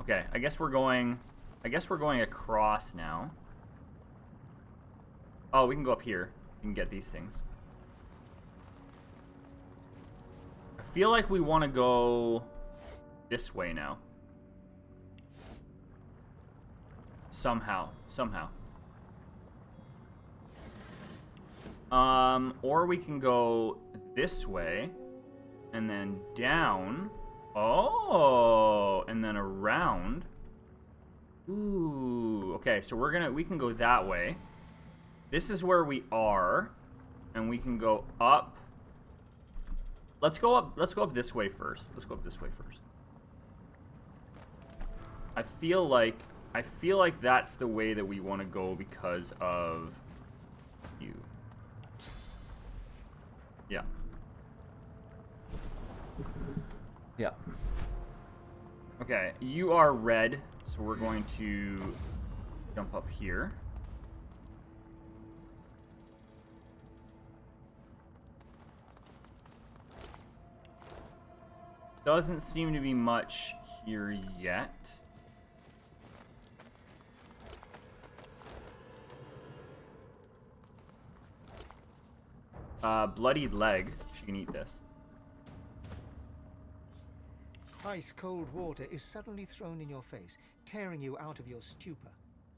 Okay, I guess we're going across now. Oh, we can go up here. We can get these things. I feel like we want to go this way now. Somehow. Or we can go this way and then down. Oh, and then around. Ooh, okay, so we can go that way. This is where we are, and we can go up. Let's go up this way first. I feel like that's the way that we want to go because of you. Yeah. Yeah. Okay, you are red, so we're going to jump up here. Doesn't seem to be much here yet. Bloodied leg. She can eat this. Ice-cold water is suddenly thrown in your face, tearing you out of your stupor.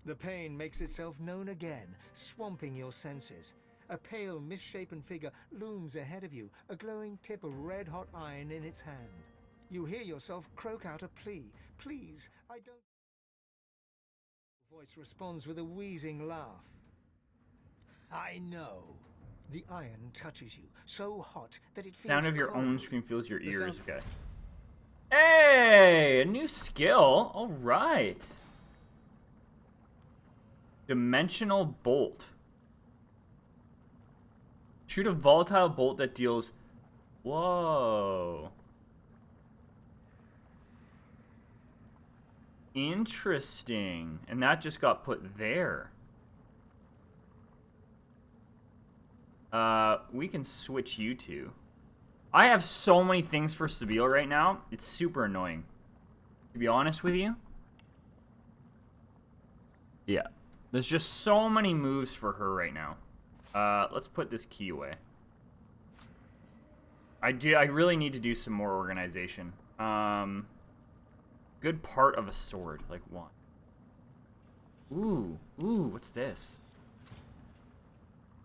The pain makes itself known again, swamping your senses. A pale, misshapen figure looms ahead of you, a glowing tip of red-hot iron in its hand. You hear yourself croak out a plea. Please, I don't... Your voice responds with a wheezing laugh. I know. The iron touches you, so hot that it feels Sound of your cold. own scream fills your ears. Okay. Hey, a new skill. All right. Dimensional bolt. Shoot a volatile bolt that deals... Whoa. Interesting. And that just got put there. We can switch you two. I have so many things for Sabile right now. It's super annoying. To be honest with you. Yeah. There's just so many moves for her right now. Let's put this key away. I really need to do some more organization. Good part of a sword, like one. Ooh, what's this?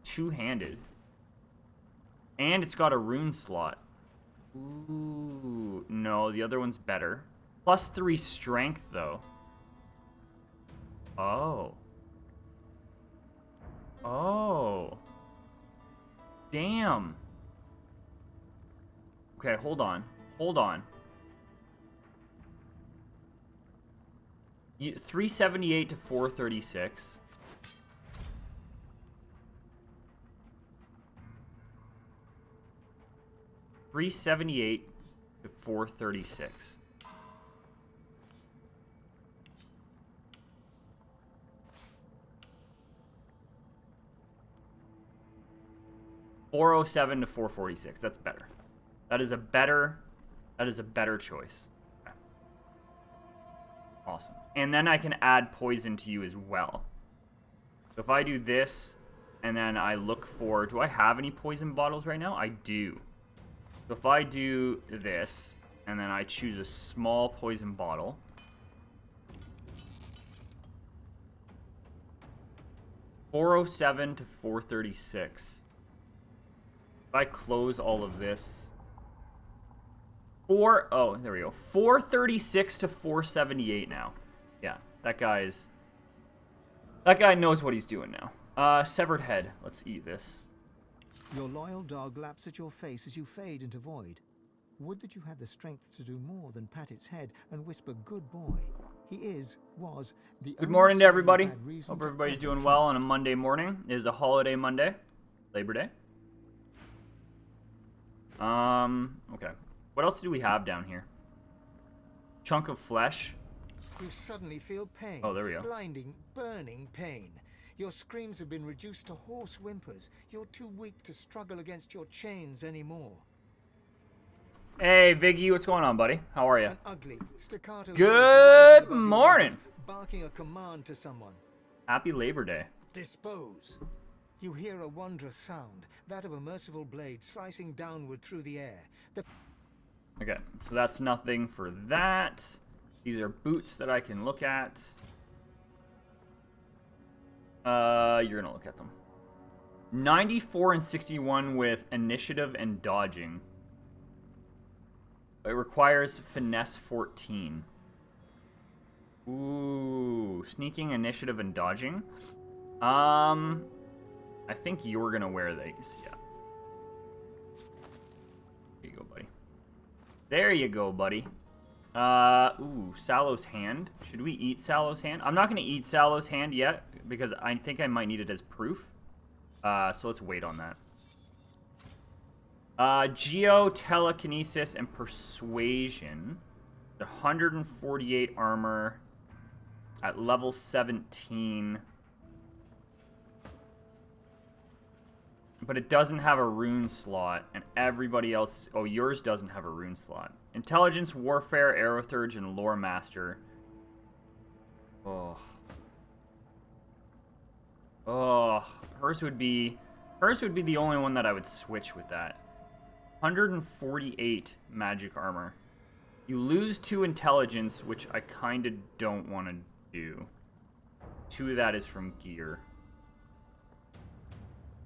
Two-handed. And it's got a rune slot. Ooh, no, the other one's better. +3 strength, though. Oh. Oh. Damn. Okay, hold on. 378 to 436. $378 to $436. $407 to $446. That's better. That is a better choice. Okay. Awesome. And then I can add poison to you as well. So if I do this, and then I look for... Do I have any poison bottles right now? I do. So if I do this, and then I choose a small poison bottle. $407 to $436. If I close all of this... Oh, there we go. 436 to 478 now. Yeah, that guy knows what he's doing now. Severed head. Let's eat this. Your loyal dog laps at your face as you fade into void. Would that you had the strength to do more than pat its head and whisper, "Good boy." He was the Good morning to everybody. Hope Hope everybody's doing well on a Monday morning. It is a holiday Monday. Labor Day. Okay. What else do we have down here? Chunk of flesh. You suddenly feel pain. Oh, there we go. Blinding, burning pain. Your screams have been reduced to hoarse whimpers. You're too weak to struggle against your chains anymore. Hey, Viggy, what's going on, buddy? How are you? An ugly, staccato Good voice rises above your morning. windows, barking a command to someone. Happy Labor Day. Dispose. You hear a wondrous sound, that of a merciful blade slicing downward through the air. Okay, so that's nothing for that. These are boots that I can look at. You're gonna look at them. 94 and 61 with initiative and dodging. It requires finesse 14. Ooh, sneaking, initiative, and dodging. I think you're gonna wear these. Yeah. There you go, buddy. There you go, buddy. Ooh, Sallow's hand. Should we eat Sallow's hand? I'm not gonna eat Sallow's hand yet because I think I might need it as proof. So let's wait on that. Geo, Telekinesis, and Persuasion. 148 armor at level 17. But it doesn't have a rune slot, and everybody else... Oh, yours doesn't have a rune slot. Intelligence, Warfare, Aerothurge, and Lore Master. Oh. Oh. Hers would be the only one that I would switch with that. 148 magic armor. You lose 2 intelligence, which I kind of don't want to do. 2 of that is from gear.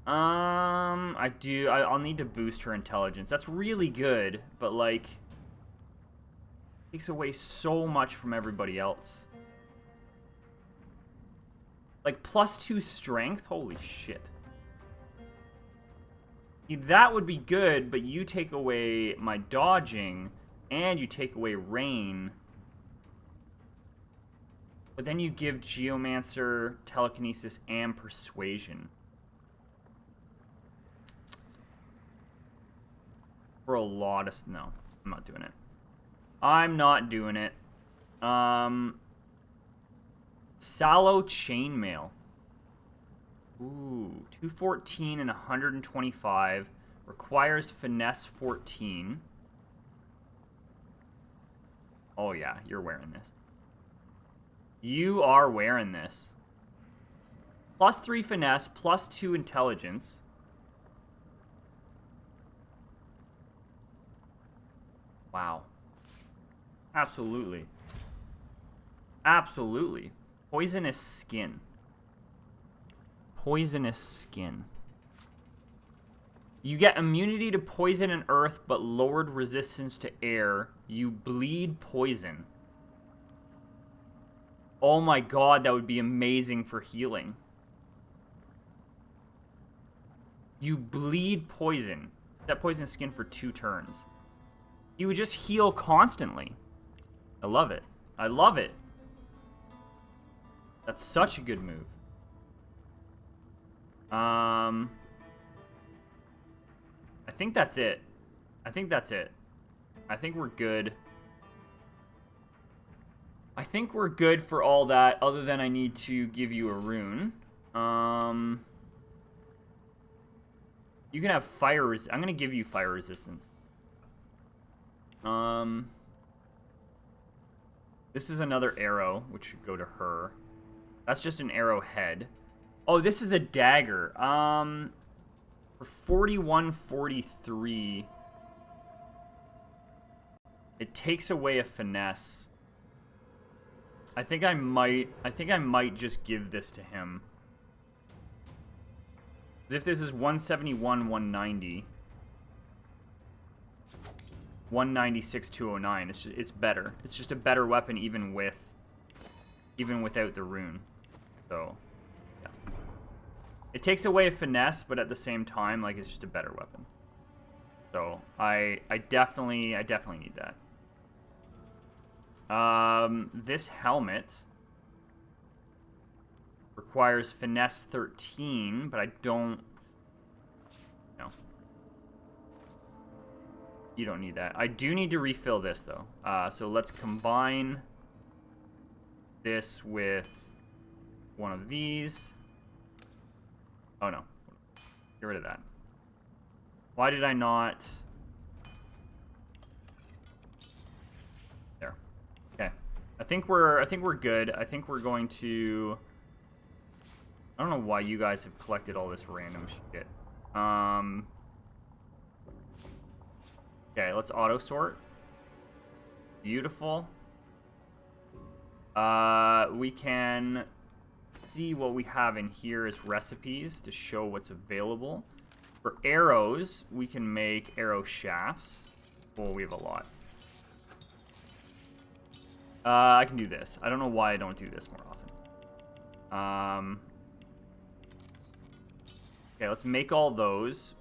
I'll need to boost her intelligence. That's really good, but like, takes away so much from everybody else. Like +2 strength? Holy shit. That would be good, but you take away my dodging, and you take away rain. But then you give Geomancer, Telekinesis, and Persuasion. For a lot of... No, I'm not doing it. I'm not doing it. Sallow Chainmail. Ooh, 214 and 125. Requires Finesse 14. Oh yeah, you're wearing this. You are wearing this. +3 Finesse, +2 Intelligence. Wow. Absolutely. Absolutely. Poisonous Skin. Poisonous Skin. You get immunity to poison and earth, but lowered resistance to air. You bleed poison. Oh my god, that would be amazing for healing. You bleed poison. That poisonous skin for 2 turns. You would just heal constantly. I love it. I love it. That's such a good move. I think that's it. I think that's it. I think we're good. I think we're good for all that, other than I need to give you a rune. You can have fire I'm going to give you fire resistance. This is another arrow, which should go to her. That's just an arrowhead. Oh, this is a dagger. For 41-43, it takes away a finesse. I think I might just give this to him. If this is 171, 190, 196, 209, it's better. It's just a better weapon even without the rune. So, yeah. It takes away a finesse, but at the same time, like, it's just a better weapon. So, I definitely need that. This helmet requires finesse 13, but I don't... No. You don't need that. I do need to refill this, though. So let's combine this with one of these. Oh, no. Get rid of that. Why did I not... I think we're good. I think we're going to... I don't know why you guys have collected all this random shit. Okay, let's auto sort. Beautiful. We can see what we have in here as recipes to show what's available. For arrows, we can make arrow shafts. Well, we have a lot. I can do this. I don't know why I don't do this more often. Okay, let's make all those.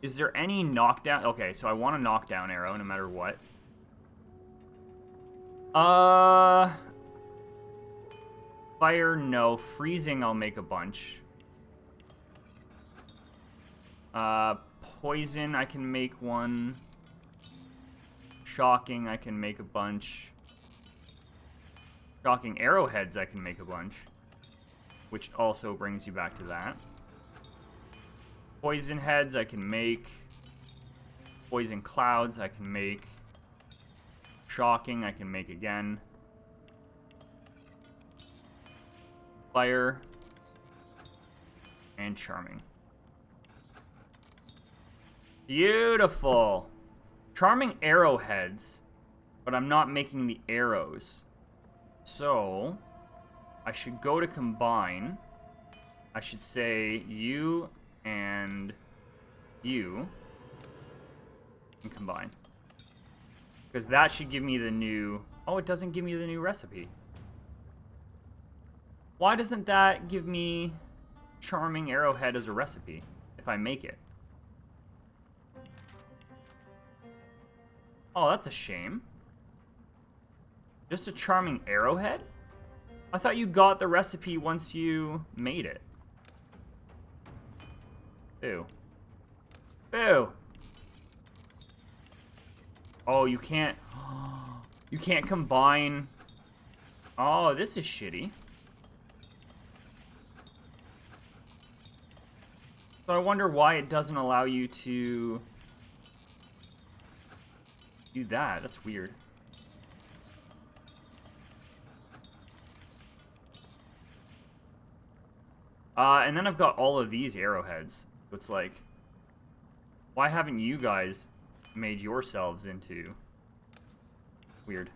Is there any knockdown? Okay, so I want a knockdown arrow no matter what. Fire, no. Freezing, I'll make a bunch. Poison, I can make one. Shocking, I can make a bunch. Shocking arrowheads, I can make a bunch. Which also brings you back to that. Poison heads, I can make. Poison clouds, I can make. Shocking, I can make again. Fire. And charming. Beautiful. Charming arrowheads, but I'm not making the arrows. So, I should go to combine. I should say you and you can combine. Because that should give me the new... Oh, it doesn't give me the new recipe. Why doesn't that give me charming arrowhead as a recipe if I make it? Oh, that's a shame. Just a charming arrowhead? I thought you got the recipe once you made it. Boo. Boo! Oh, you can't... You can't combine... Oh, this is shitty. So I wonder why it doesn't allow you to... do that. That's weird. And then I've got all of these arrowheads. So it's like, why haven't you guys made yourselves into... Weird.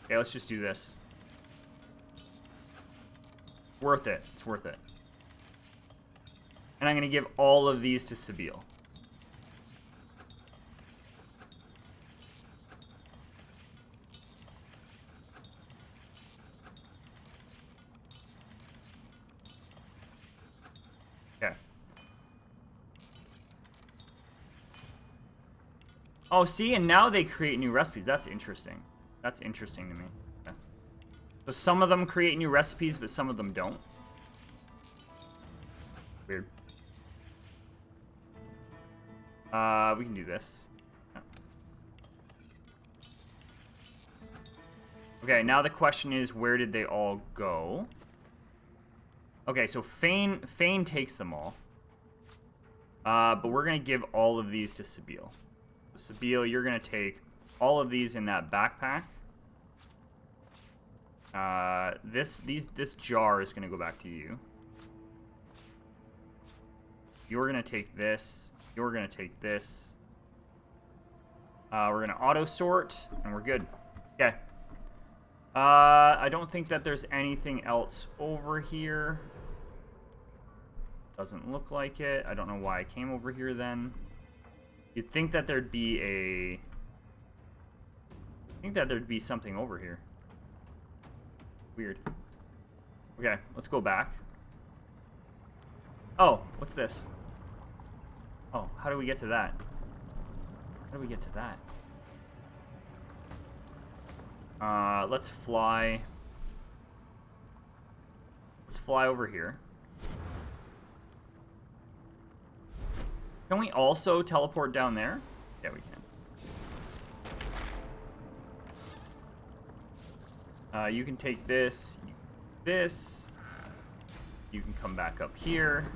Okay, let's just do this. Worth it. It's worth it. And I'm going to give all of these to Sabile. Okay. Oh, see? And now they create new recipes. That's interesting. That's interesting to me. Okay. So some of them create new recipes, but some of them don't. Weird. We can do this. Yeah. Okay, now the question is, where did they all go? Okay, so Fane takes them all. But we're going to give all of these to Sabile. So Sabile, you're going to take all of these in that backpack. This jar is going to go back to you. You're going to take this. You're going to take this. We're going to auto sort, and we're good. Okay. I don't think that there's anything else over here. Doesn't look like it. I don't know why I came over here then. You'd think that there'd be a... I think that there'd be something over here. Weird. Okay, let's go back. Oh, what's this? Oh, how do we get to that? How do we get to that? Let's fly. Let's fly over here. Can we also teleport down there? Yeah, we can. You can take this, this. You can come back up here.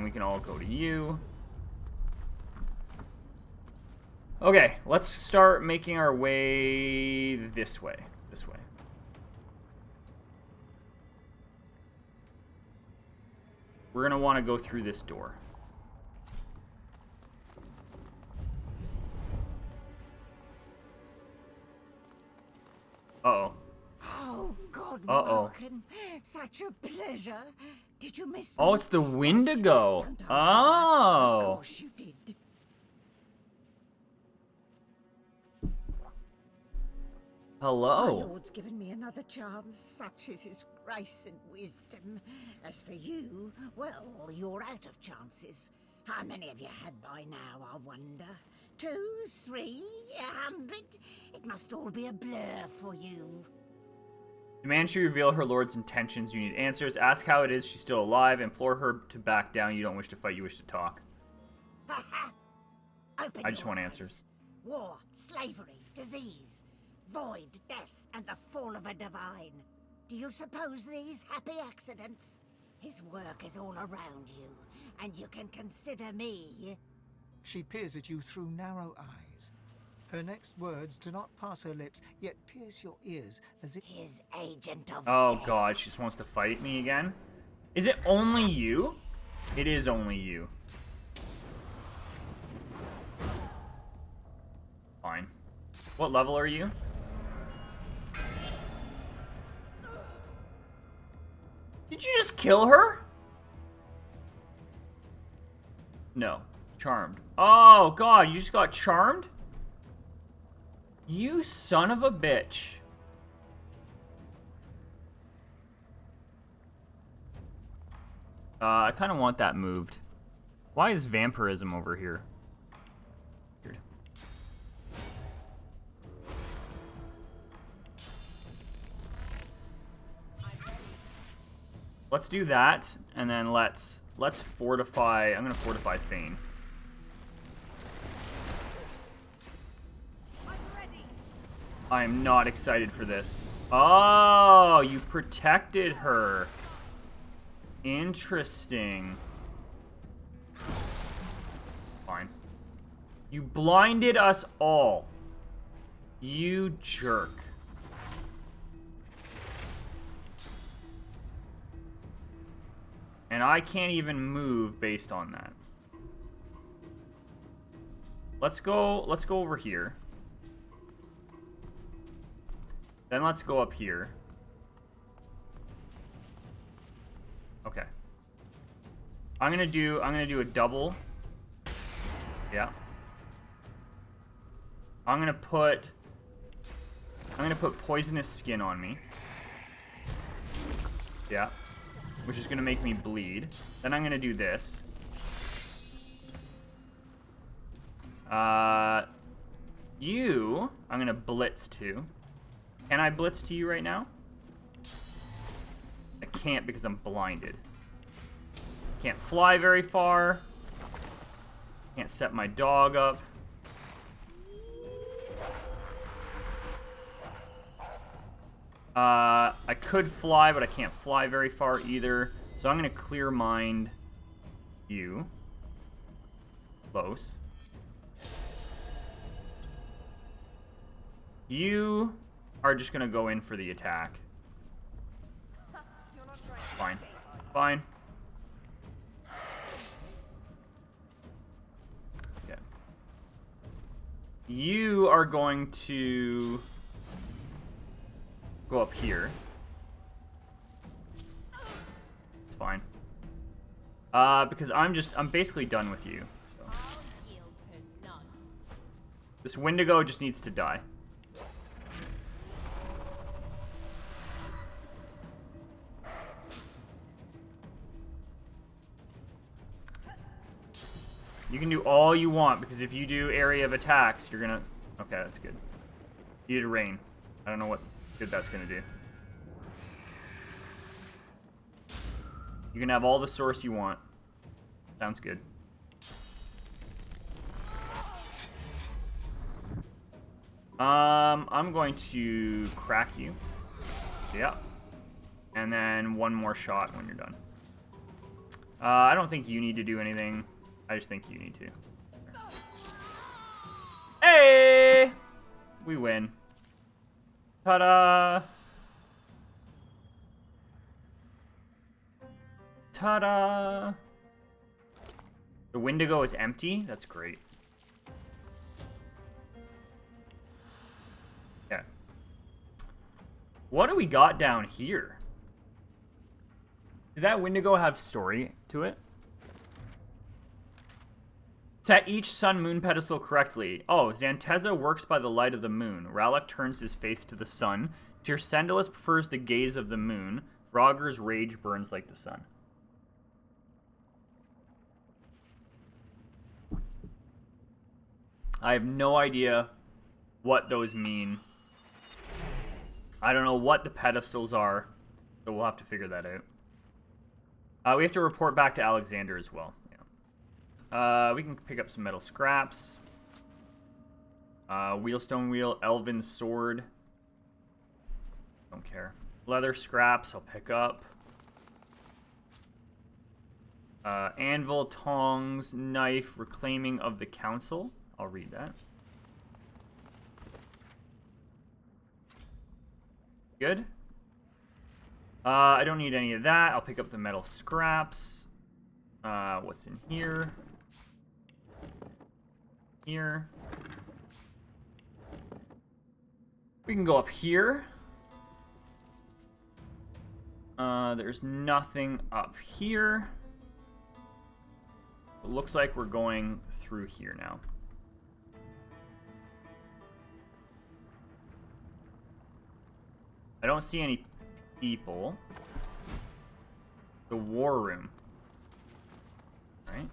we can all go to you. Okay, let's start making our way this way. This way. We're going to want to go through this door. Uh-oh. Oh, good Uh-oh. working. Such a pleasure. Did you miss me? Oh, it's the Wendigo. Don't answer that. Oh. Of course you did. My Hello. Lord's given me another chance, such is his grace and wisdom. As for you, well, you're out of chances. How many have you had by now, I wonder? 2, 3, 100? It must all be a blur for you. Demand she reveal her lord's intentions. You need answers. Ask how it is she's still alive. Implore her to back down. You don't wish to fight. You wish to talk. Open I just your want eyes. answers. War, slavery, disease, void, death, and the fall of a divine. Do you suppose these happy accidents? His work is all around you, and you can consider me. She peers at you through narrow eyes. Her next words do not pass her lips, yet pierce your ears as if... His agent of Oh death. god, she just wants to fight me again? Is it only you? It is only you. Fine. What level are you? Did you just kill her? No. Charmed. Oh god, you just got charmed? You son of a bitch. I kind of want that moved. Why is vampirism over here? Weird. Let's do that, and then let's fortify. I'm gonna fortify Thane. I am not excited for this. Oh, you protected her. Interesting. Fine. You blinded us all. You jerk. And I can't even move based on that. Let's go over here. Then let's go up here. Okay. I'm gonna do a double. Yeah. I'm gonna put poisonous skin on me. Yeah. Which is gonna make me bleed. Then I'm gonna do this. I'm gonna blitz to. Can I blitz to you right now? I can't because I'm blinded. Can't fly very far. Can't set my dog up. I could fly, but I can't fly very far either. So I'm gonna clear mind you. Close. You are just gonna go in for the attack. Fine. Fine. Okay. You are going to go up here. It's fine. Because I'm basically done with you. So. This Wendigo just needs to die. You can do all you want, because if you do area of attacks, you're gonna... Okay, that's good. You did rain. I don't know what good that's gonna do. You can have all the source you want. Sounds good. I'm going to crack you. Yeah. And then one more shot when you're done. I don't think you need to do anything. I just think you need to. Hey! We win. Ta-da! Ta-da! The Wendigo is empty? That's great. Okay. What do we got down here? Did that Wendigo have story to it? Set each sun-moon pedestal correctly. Oh, Xanteza works by the light of the moon. Ralak turns his face to the sun. Tirsendalis prefers the gaze of the moon. Frogger's rage burns like the sun. I have no idea what those mean. I don't know what the pedestals are, so we'll have to figure that out. We have to report back to Alexander as well. We can pick up some metal scraps. Wheelstone wheel, elven sword. Don't care. Leather scraps, I'll pick up. Anvil, tongs, knife, reclaiming of the council. I'll read that. Good. I don't need any of that. I'll pick up the metal scraps. What's in here? Here. We can go up here. There's nothing up here. It looks like we're going through here now. I don't see any people. The war room. Right?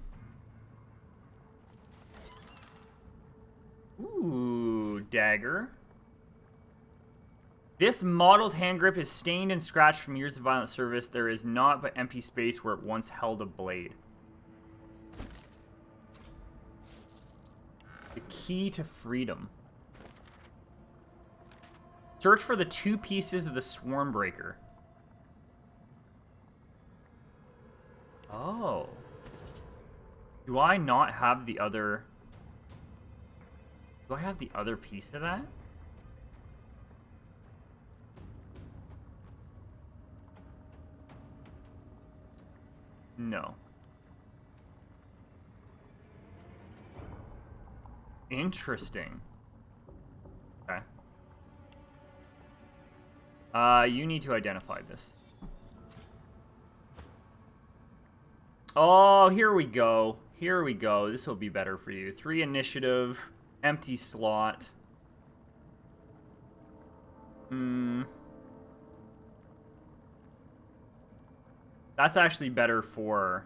Ooh, dagger. This modeled hand grip is stained and scratched from years of violent service. There is naught but empty space where it once held a blade. The key to freedom. Search for the 2 pieces of the swarm breaker. Oh. Do I not have the other... Do I have the other piece of that? No. Interesting. Okay. You need to identify this. Oh, here we go. Here we go. This will be better for you. 3 initiative. Empty slot. That's actually better for...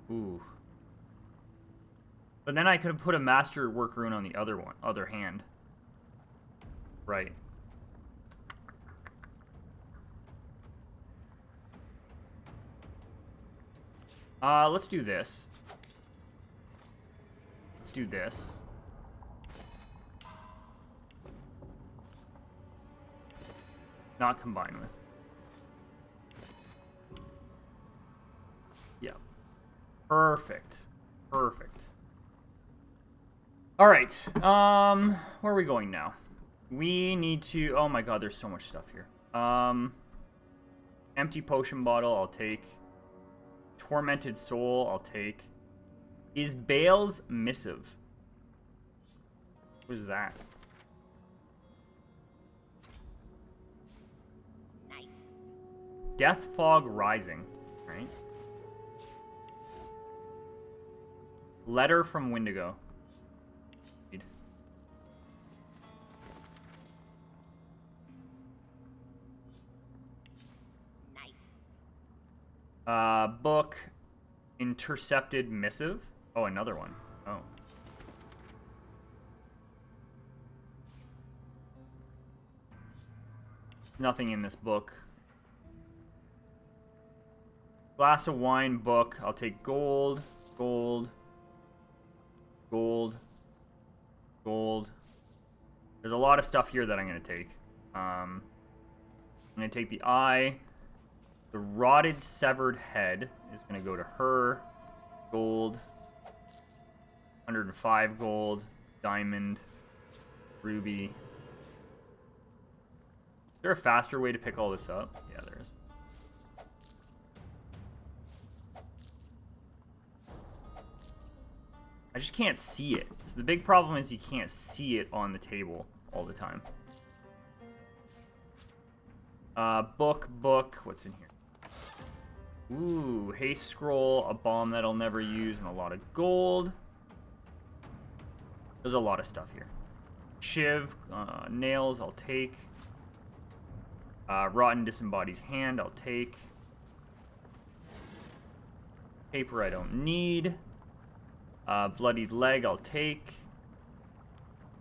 Ooh. But then I could have put a master work rune on the other hand. Right. Let's do this. Let's do this. Not combine with. Yeah. Perfect. Perfect. Alright. Where are we going now? We need to... Oh my god, there's so much stuff here. Empty potion bottle, I'll take. Tormented soul, I'll take. Is Bale's missive? What is that? Nice. Death fog rising, right? Letter from Wendigo. Read. Nice. Book. Intercepted missive. Oh, another one. Oh. Nothing in this book. Glass of wine, book. I'll take gold, gold, gold, gold. There's a lot of stuff here that I'm going to take. I'm going to take the eye, The rotted severed head is going to go to her. Gold. 105 gold. Diamond. Ruby. Is there a faster way to pick all this up? Yeah, there is. I just can't see it. So the big problem is you can't see it on the table all the time. Book. What's in here? Ooh, haste scroll, a bomb that I'll never use, and a lot of gold. There's a lot of stuff here. Shiv, nails, I'll take. Rotten disembodied hand, I'll take. Paper I don't need. Bloodied leg, I'll take.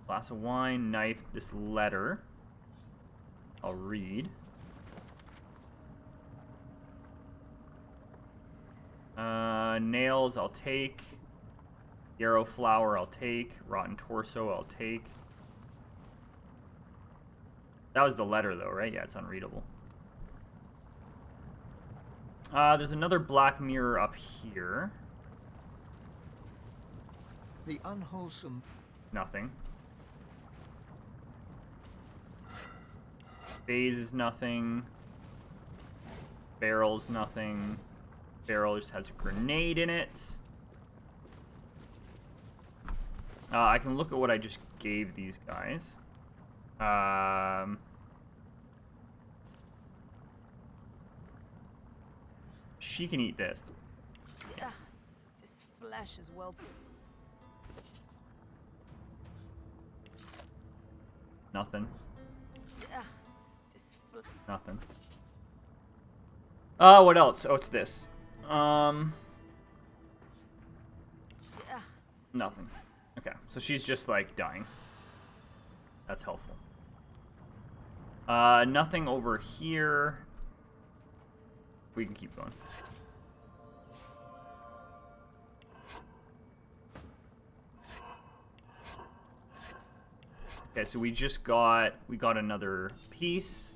Glass of wine, knife, this letter. I'll read. Nails, I'll take. Yarrow flower, I'll take. Rotten torso, I'll take. That was the letter, though, right? Yeah, it's unreadable. There's another black mirror up here. The unwholesome... Nothing. Vase is nothing. Barrel's nothing. Barrel just has a grenade in it. I can look at what I just gave these guys. She can eat this. Ugh, this flesh is well. Nothing. Ugh, this Nothing. What else? Oh, it's this. Nothing. Okay, so she's just like dying. That's helpful. Nothing over here. We can keep going. Okay, so we got another piece.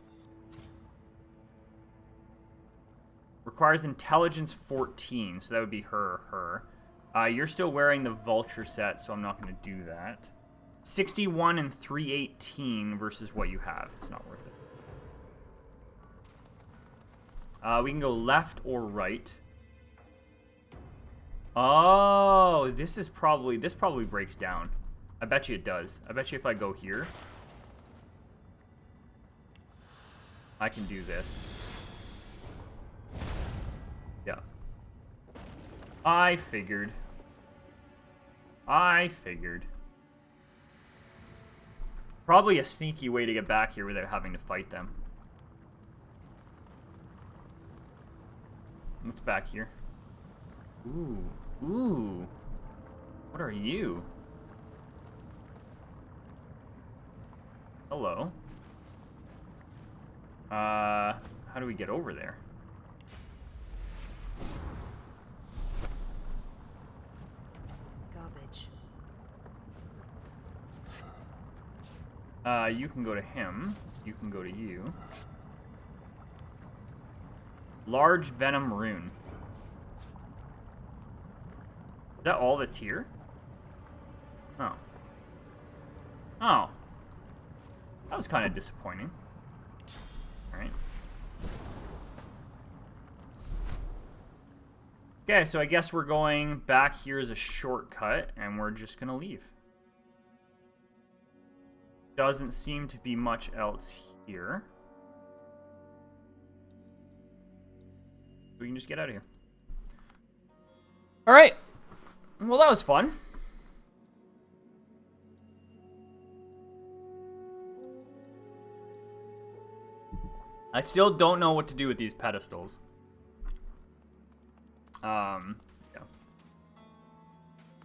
Requires intelligence 14, so that would be her or her. You're still wearing the vulture set, so I'm not going to do that. 61 and 318 versus what you have. It's not worth it. We can go left or right. Oh, this probably breaks down. I bet you it does. I bet you if I go here, I can do this. Yeah. I figured. Probably a sneaky way to get back here without having to fight them. What's back here? Ooh. What are you? Hello. How do we get over there? garbage. You can go to him. You can go to you. Large venom rune. Is that all that's here? Oh. Oh. That was kind of disappointing. Alright. Okay, so I guess we're going back here as a shortcut, and we're just gonna leave. Doesn't seem to be much else here. We can just get out of here. Alright. Well, that was fun. I still don't know what to do with these pedestals. Yeah.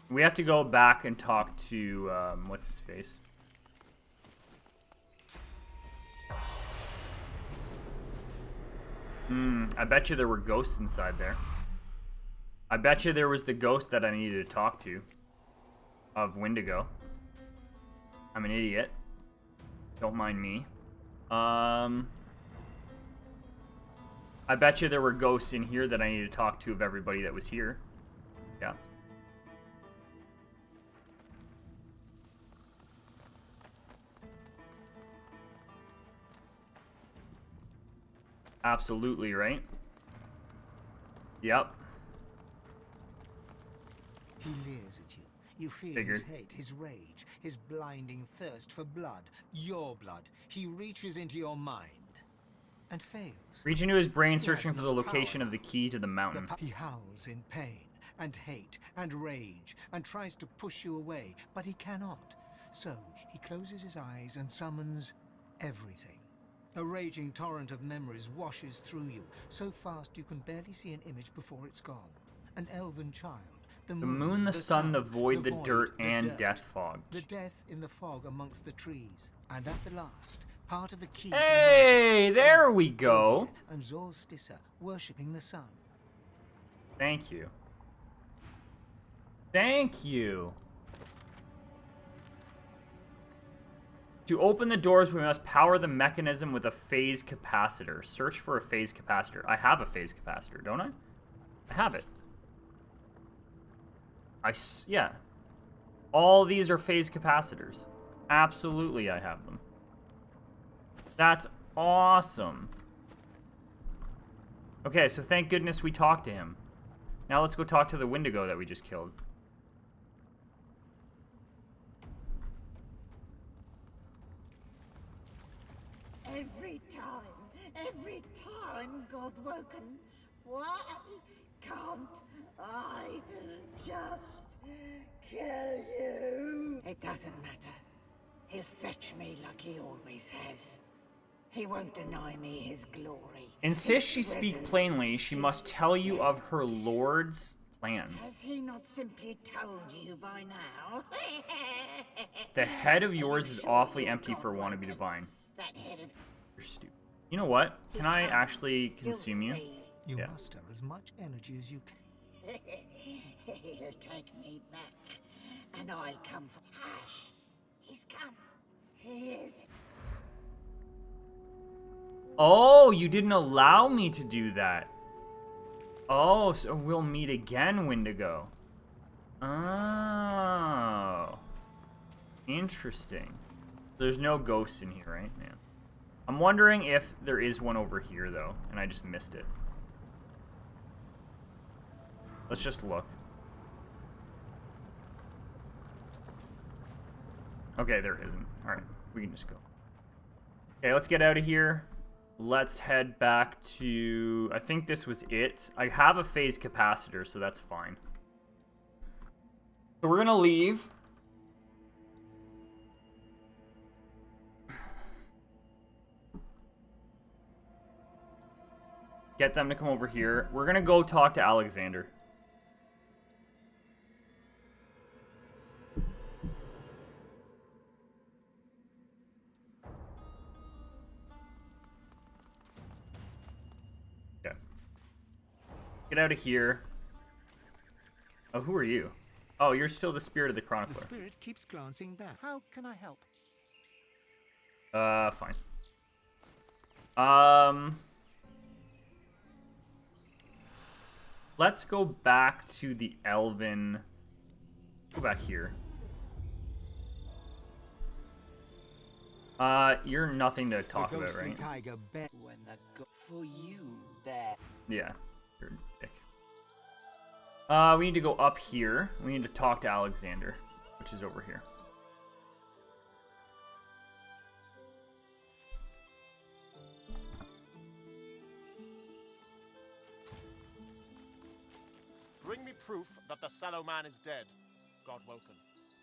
We have to go back and talk to, what's his face? I bet you there were ghosts inside there. I bet you there was the ghost that I needed to talk to. Of Wendigo. I'm an idiot. Don't mind me. I bet you there were ghosts in here that I need to talk to of everybody that was here. Yeah. Absolutely, right? Yep. He leers at you. You feel Figured. his hate, his rage, his blinding thirst for blood. Your blood. He reaches into your mind. And fails. Reach into his brain, He searching has for no the location power of the key to the mountain. He howls in pain, and hate, and rage, and tries to push you away, but he cannot. So he closes his eyes and summons everything. A raging torrent of memories washes through you, so fast you can barely see an image before it's gone. An elven child, the moon, the sun, the void, the dirt, and dirt. death fog. The death in the fog amongst the trees. And at the last, part of the key Hey, to there we go. And Solstice worshipping the sun. Thank you. Thank you. To open the doors, we must power the mechanism with a phase capacitor. Search for a phase capacitor. I have a phase capacitor, don't I? I have it. Yeah. All these are phase capacitors. Absolutely, I have them. That's awesome. Okay, so thank goodness we talked to him. Now let's go talk to the Wendigo that we just killed. Every time, God-woken, why can't I just kill you? It doesn't matter. He'll fetch me like he always has. He won't deny me his glory. Insist she speak plainly, she must tell you of her lord's plans. Has he not simply told you by now? The head of yours is awfully empty for wannabe divine. That head of... You're stupid. You know what? Can I actually consume you? You Yeah. muster as much energy as you can. He'll take me back, and I'll come for Ash. He's come. He is. Oh, you didn't allow me to do that. Oh, so we'll meet again, Wendigo. Oh. Interesting. There's no ghosts in here, right? Yeah. I'm wondering if there is one over here, though, and I just missed it. Let's just look. Okay, there isn't. Alright, we can just go. Okay, let's get out of here. Let's head back to... I think this was it. I have a phase capacitor, so that's fine. So we're gonna leave. Get them to come over here. We're gonna go talk to Alexander. Okay. Get out of here. Oh, who are you? Oh, you're still the spirit of the The chronicler. spirit keeps glancing back. How can I help? Fine. Let's go back to the Elven. Go back here. You're nothing to talk the about, ghostly right? tiger bet When the for you there. Yeah, you're a dick. We need to go up here. We need to talk to Alexander, which is over here. Bring me proof that the sallow man is dead, God woken.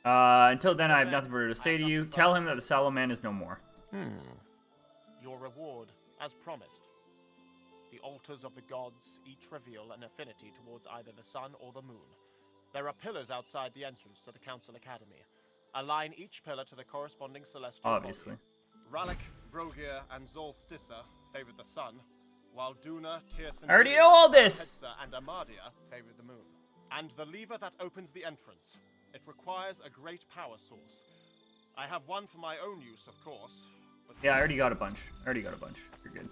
Until then, I have nothing further to say to you. Tell him that the Sallow Man is no more. Your reward, as promised. The altars of the gods each reveal an affinity towards either the sun or the moon. There are pillars outside the entrance to the Council Academy. Align each pillar to the corresponding celestial Obviously. body. Rallic, Vrogir, and Solstice favored the sun, while Duna, Tirsan, I already know all this! and Amadia favored the moon. And the lever that opens the entrance. It requires a great power source. I have one for my own use, of course. But Yeah, I already got a bunch. You're good.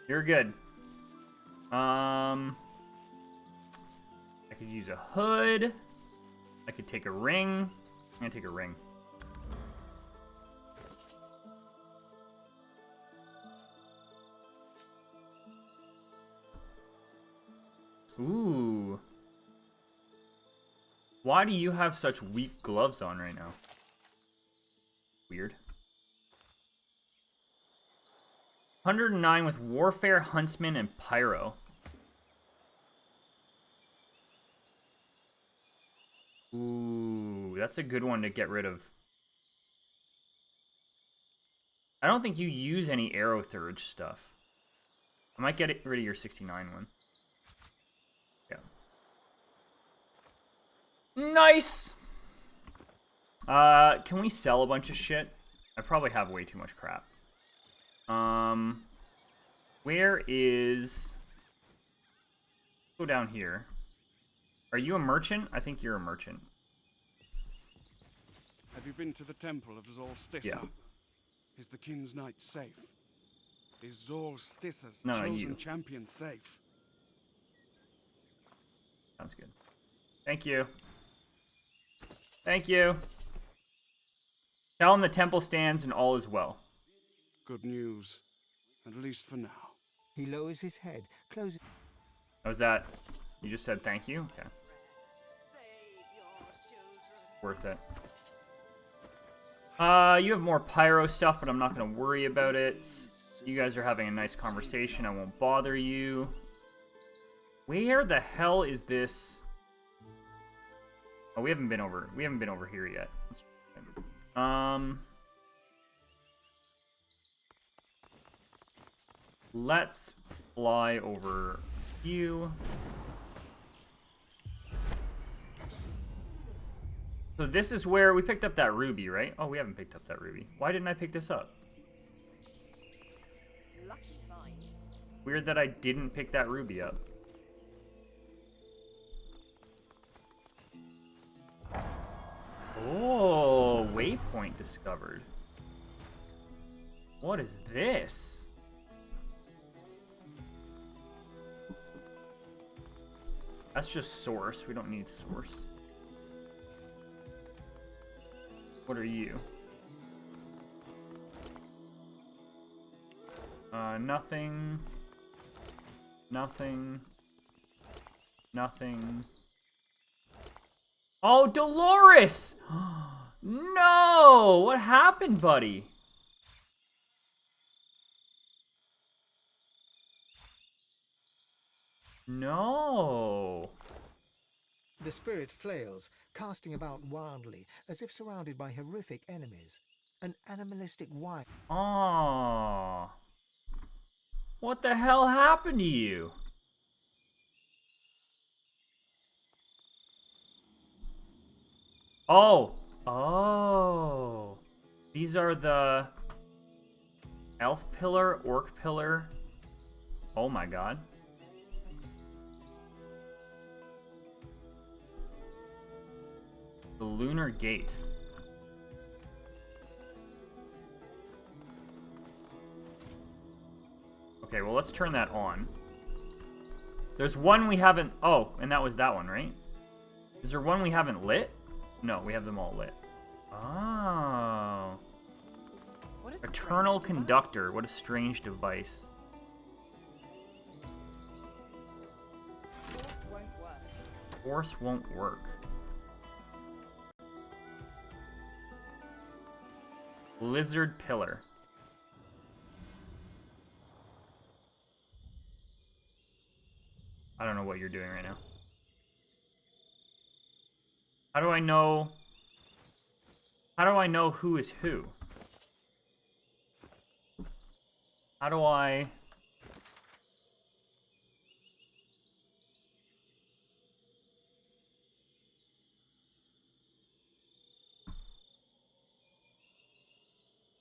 You're good. I could use a hood. I could take a ring. I'm gonna take a ring. Ooh. Why do you have such weak gloves on right now? Weird. 109 with Warfare, Huntsman, and Pyro. Ooh, that's a good one to get rid of. I don't think you use any Arrow Thurge stuff. I might get rid of your 69 one. Yeah. Nice! Can we sell a bunch of shit? I probably have way too much crap. Where is... Go down here. Are you a merchant? I think you're a merchant. Have you been to the temple of Zorstissa? Yeah. Is the King's Knight safe? Is Zorstissa's No, chosen you. champion safe? Sounds good. Thank you. Thank you. Tell him the temple stands and all is well. Good news. At least for now. He lowers his head, closes... How's that? You just said thank you? Okay. Worth it. You have more pyro stuff, but I'm not going to worry about it. You guys are having a nice conversation. I won't bother you. Where the hell is this? Oh, we haven't been over here yet. Let's fly over you. So this is where we picked up that ruby, right? Oh, we haven't picked up that ruby. Why didn't I pick this up? Lucky find. Weird that I didn't pick that ruby up. Oh, waypoint discovered. What is this? That's just source. We don't need source. What are you? Nothing. Nothing. Nothing. Oh, Dolores! No! What happened, buddy? No. The spirit flails, casting about wildly, as if surrounded by horrific enemies. An animalistic whine. Aww. What the hell happened to you? Oh. Oh. These are the elf pillar, orc pillar. Oh my god. The lunar gate. Okay, well, let's turn that on. There's one we haven't... Oh, and that was that one, right? Is there one we haven't lit? No, we have them all lit. Oh. What a Eternal strange conductor. device. What a strange device. Force won't work. Force won't work. Lizard pillar. I don't know what you're doing right now. How do I know? How do I know who is who? How do I?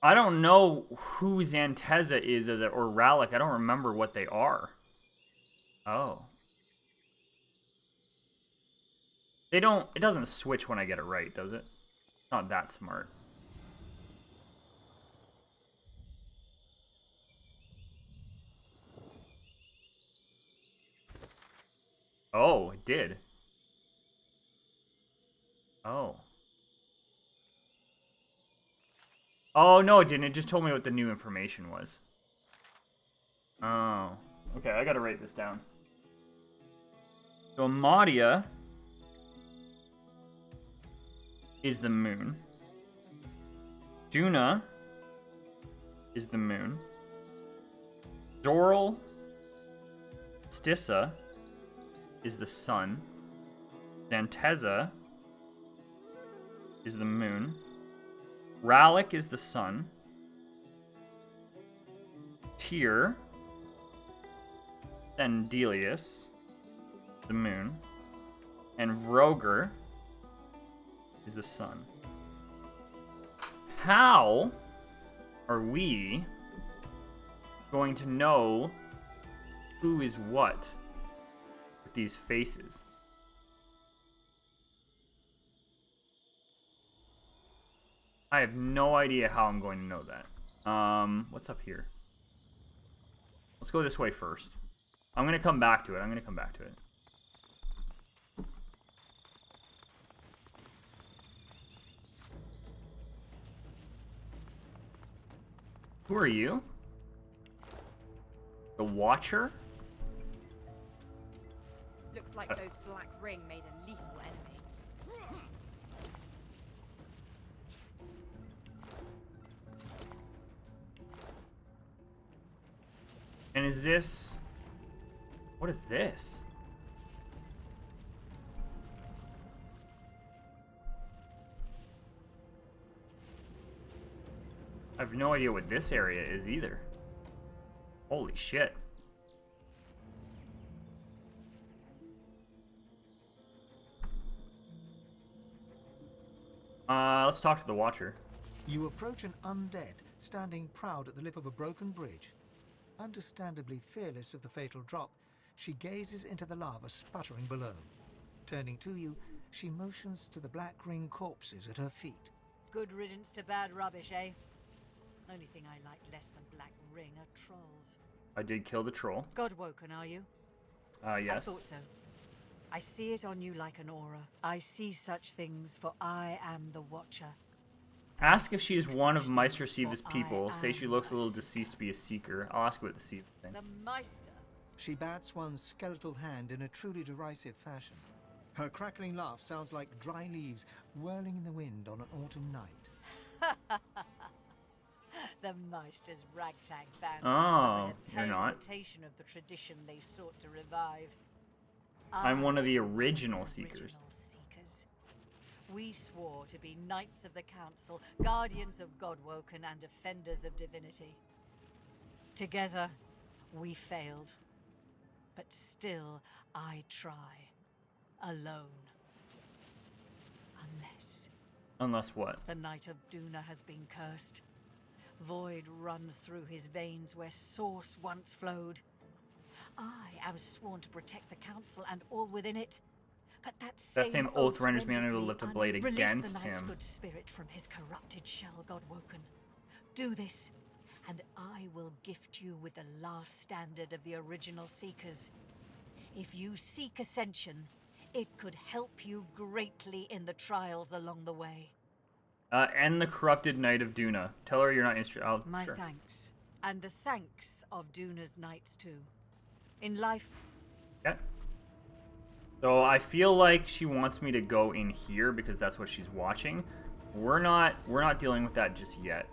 I don't know who Xanteza is as a, or Rallic. I don't remember what they are. Oh. They don't, it doesn't switch when I get it right, does it? Not that smart. Oh, it did. Oh. Oh, no, it didn't. It just told me what the new information was. Oh. Okay, I gotta write this down. So Amadia is the moon. Duna is the moon. Doral Stissa is the sun. Danteza is the moon. Rallic is the sun. Tyr and Delius, the moon. And Vroger is the sun. How are we going to know who is what with these faces? I have no idea how I'm going to know that. What's up here? Let's go this way first. I'm going to come back to it. Who are you? The Watcher? Looks like those Black Ring made a lethal enemy. And is this... What is this? I have no idea what this area is either. Holy shit. Let's talk to the Watcher. You approach an undead standing proud at the lip of a broken bridge. Understandably fearless of the fatal drop, she gazes into the lava sputtering below. Turning to you, she motions to the Black Ring corpses at her feet. Good riddance to bad rubbish, eh? Only thing I like less than Black Ring are trolls. I did kill the troll. Godwoken, are you? Yes. I thought so. I see it on you like an aura. I see such things, for I am the Watcher. Ask if she is one of Meister Siva's people. Say she looks a little deceased to be a seeker. I'll ask what the Siva thing. The Meister. She bats one skeletal hand in a truly derisive fashion. Her crackling laugh sounds like dry leaves whirling in the wind on an autumn night. The Meister's ragtag band. Oh, but a you're pale not. imitation of the tradition they sought to revive. I'm one of the I am original the seekers. original seekers. We swore to be knights of the council, guardians of Godwoken, and defenders of divinity. Together, we failed. But still, I try. Alone. Unless what? The Knight of Duna has been cursed. Void runs through his veins where source once flowed. I am sworn to protect the council and all within it. But that same oath renders me renders unable to lift a blade Release against the knight's him. good spirit from his corrupted shell, Godwoken. Do this, and I will gift you with the last standard of the original Seekers. If you seek ascension, it could help you greatly in the trials along the way. And the corrupted Knight of Duna. Tell her you're not interested. My Sure. thanks. And the thanks of Duna's knights too. In life... Yeah. So I feel like she wants me to go in here because that's what she's watching. We're not dealing with that just yet.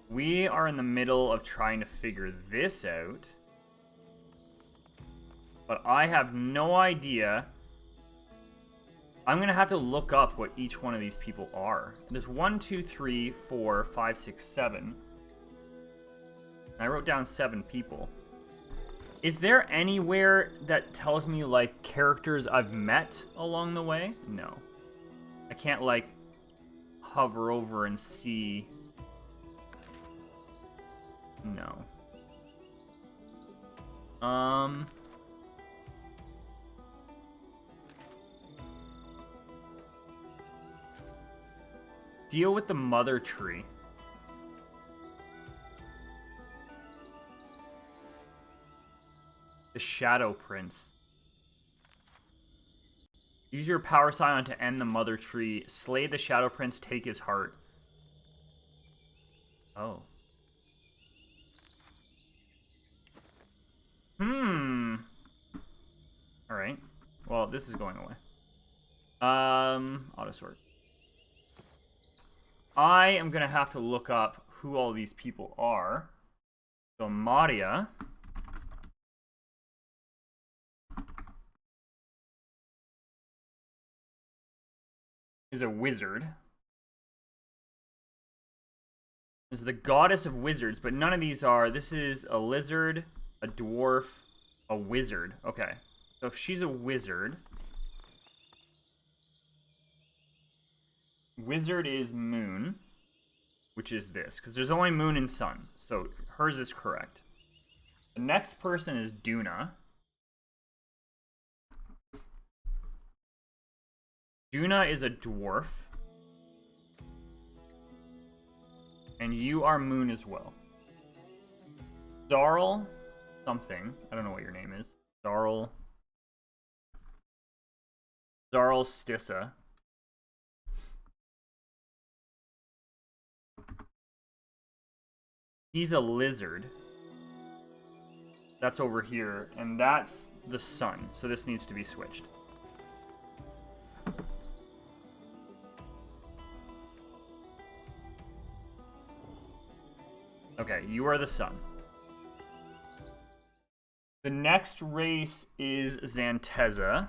We are in the middle of trying to figure this out. But I have no idea. I'm going to have to look up what each one of these people are. There's 1, 2, 3, 4, 5, 6, 7. I wrote down 7 people. Is there anywhere that tells me, like, characters I've met along the way? No. I can't, like, hover over and see. No. Deal with the mother tree. The Shadow Prince. Use your power scion to end the Mother Tree. Slay the Shadow Prince, take his heart. Oh. Alright. Well, this is going away. Auto sort. I am gonna have to look up who all these people are. So Maria is a wizard. Is the goddess of wizards, but none of these are. This is a lizard, a dwarf, a wizard. Okay. So if she's a wizard, wizard is moon, which is this, because there's only moon and sun. So hers is correct. The next person is Duna. Duna is a dwarf. And you are moon as well. Darl something. I don't know what your name is. Darl Stissa. He's a lizard. That's over here. And that's the sun. So this needs to be switched. Okay, you are the sun. The next race is Xanteza.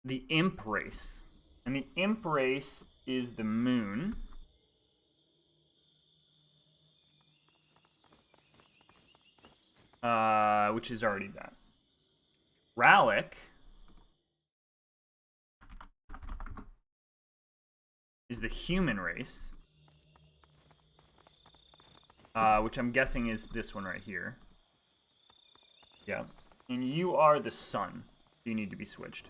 The imp race. And the imp race is the moon. Which is already that. Rallic is the human race. Which I'm guessing is this one right here. Yeah. And you are the sun. You need to be switched.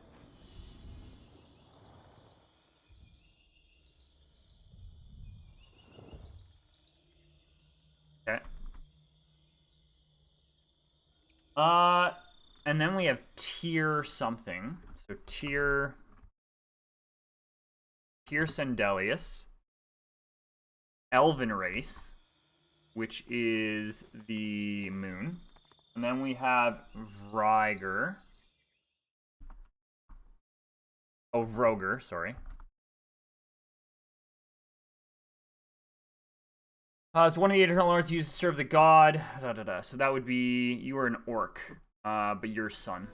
Okay. And then we have tier something. So tier Sendelius. Elven race, which is the moon. And then we have Vriger. Oh, Vroger, sorry. It's one of the eternal lords used to serve the god. So that would be, you are an orc, but you're sun.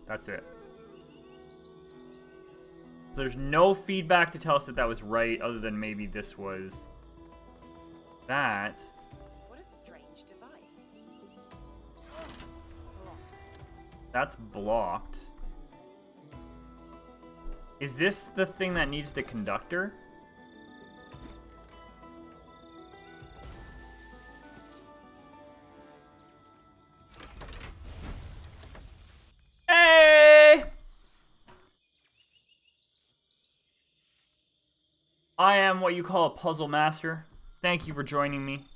That's it. So there's no feedback to tell us that that was right, other than maybe this was that. What a strange device. Blocked. That's blocked. Is this the thing that needs the conductor? Hey! I am what you call a puzzle master. Thank you for joining me.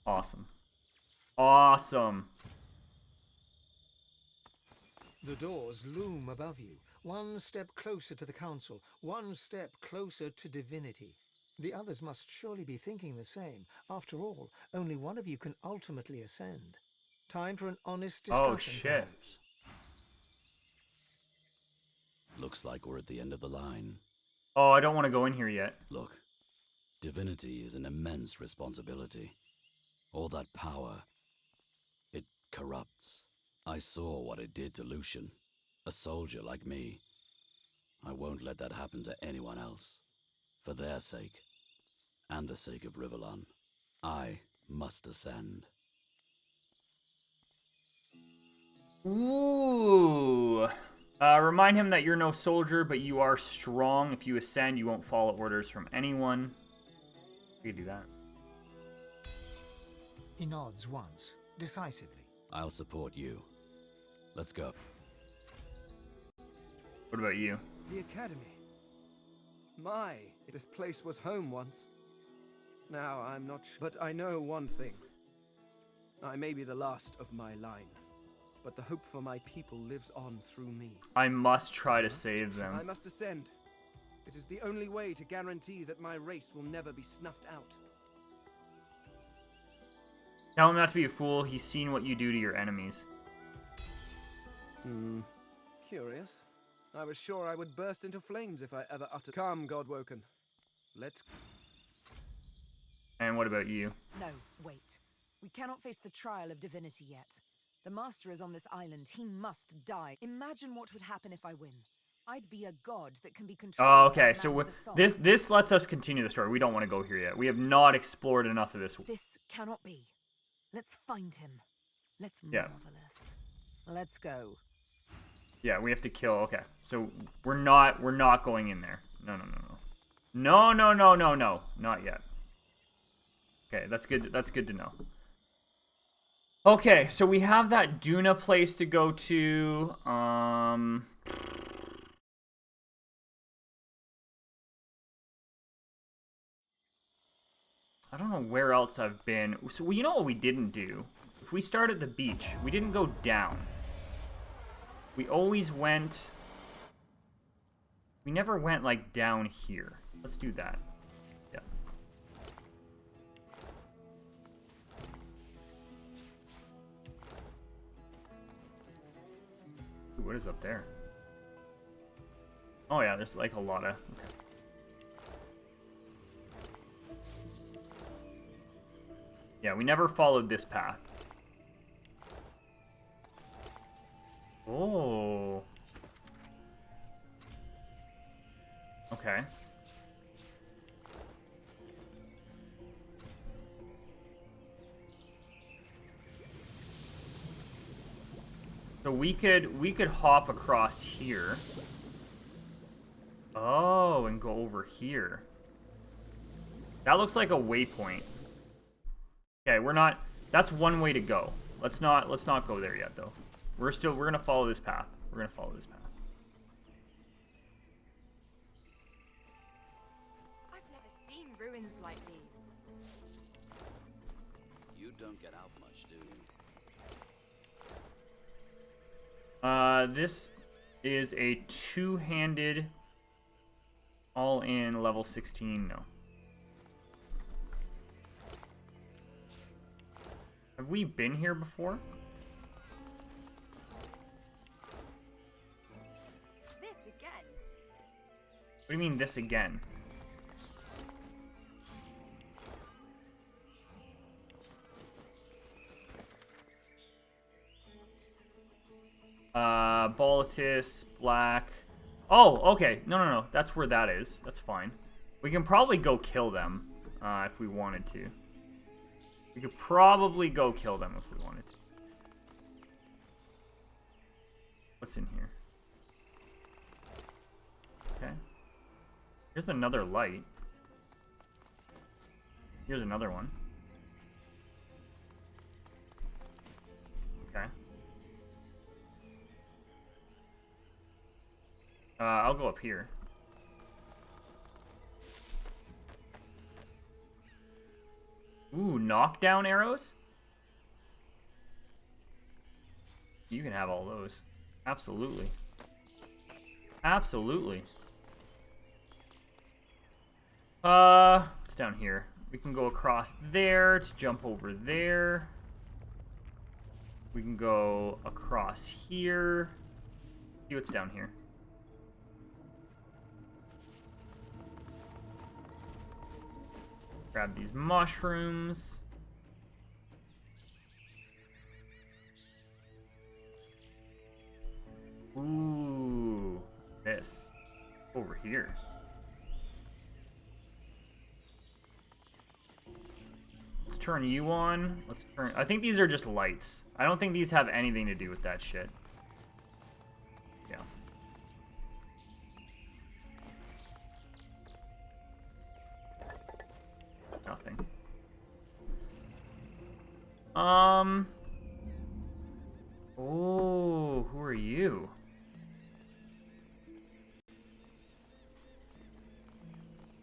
Awesome. Awesome. The doors loom above you, one step closer to the council, one step closer to divinity. The others must surely be thinking the same. After all, only one of you can ultimately ascend. Time for an honest discussion. Oh, shit. Perhaps. Looks like we're at the end of the line. Oh, I don't want to go in here yet. Look, divinity is an immense responsibility. All that power, it corrupts. I saw what it did to Lucian, a soldier like me. I won't let that happen to anyone else. For their sake, and the sake of Rivellon, I must ascend. Ooh. Remind him that you're no soldier, but you are strong. If you ascend, you won't follow orders from anyone. We could do that. He nods once, decisively. I'll support you. Let's go. What about you? The Academy. My, this place was home once. Now I'm not sure, but I know one thing. I may be the last of my line, but the hope for my people lives on through me. I must try to save them. I must ascend. It is the only way to guarantee that my race will never be snuffed out. Tell him not to be a fool. He's seen what you do to your enemies. Curious. I was sure I would burst into flames if I ever uttered. Come, Godwoken. Let's... And what about you? No, wait. We cannot face the trial of divinity yet. The Master is on this island. He must die. Imagine what would happen if I win. I'd be a god that can be controlled. Oh, okay. So this lets us continue the story. We don't want to go here yet. We have not explored enough of this. This cannot be. Let's find him. Let's Yeah. marvelous. Let's go. Yeah, we have to kill. Okay, so we're not going in there. No. No, not yet. Okay, that's good. That's good to know. Okay, so we have that Duna place to go to. I don't know where else I've been. So you know what we didn't do? If we start at the beach, we didn't go down. We always went... We never went, like, down here. Let's do that. Yeah. Ooh, what is up there? Oh, yeah, there's, like, a lot of... Okay. Yeah, we never followed this path. Oh. Okay. So we could hop across here. Oh, and go over here. That looks like a waypoint. Okay, we're not. That's one way to go. Let's not go there yet, though. We're gonna follow this path. We're gonna follow this path. I've never seen ruins like these. You don't get out much, do you? This is a two-handed, all-in level 16. No. Have we been here before? This again. What do you mean, this again? Bolitus, black. Oh, okay. No. That's where that is. That's fine. We can probably go kill them, if we wanted to. We could probably go kill them if we wanted to. What's in here? Okay. Here's another light. Here's another one. Okay. I'll go up here. Ooh, knockdown arrows? You can have all those. Absolutely. Absolutely. What's down here? We can go across there to jump over there. We can go across here. See what's down here. Grab these mushrooms. Ooh, this over here. Let's turn you on. Let's turn. I think these are just lights. I don't think these have anything to do with that shit. Yeah. Nothing. Oh, who are you?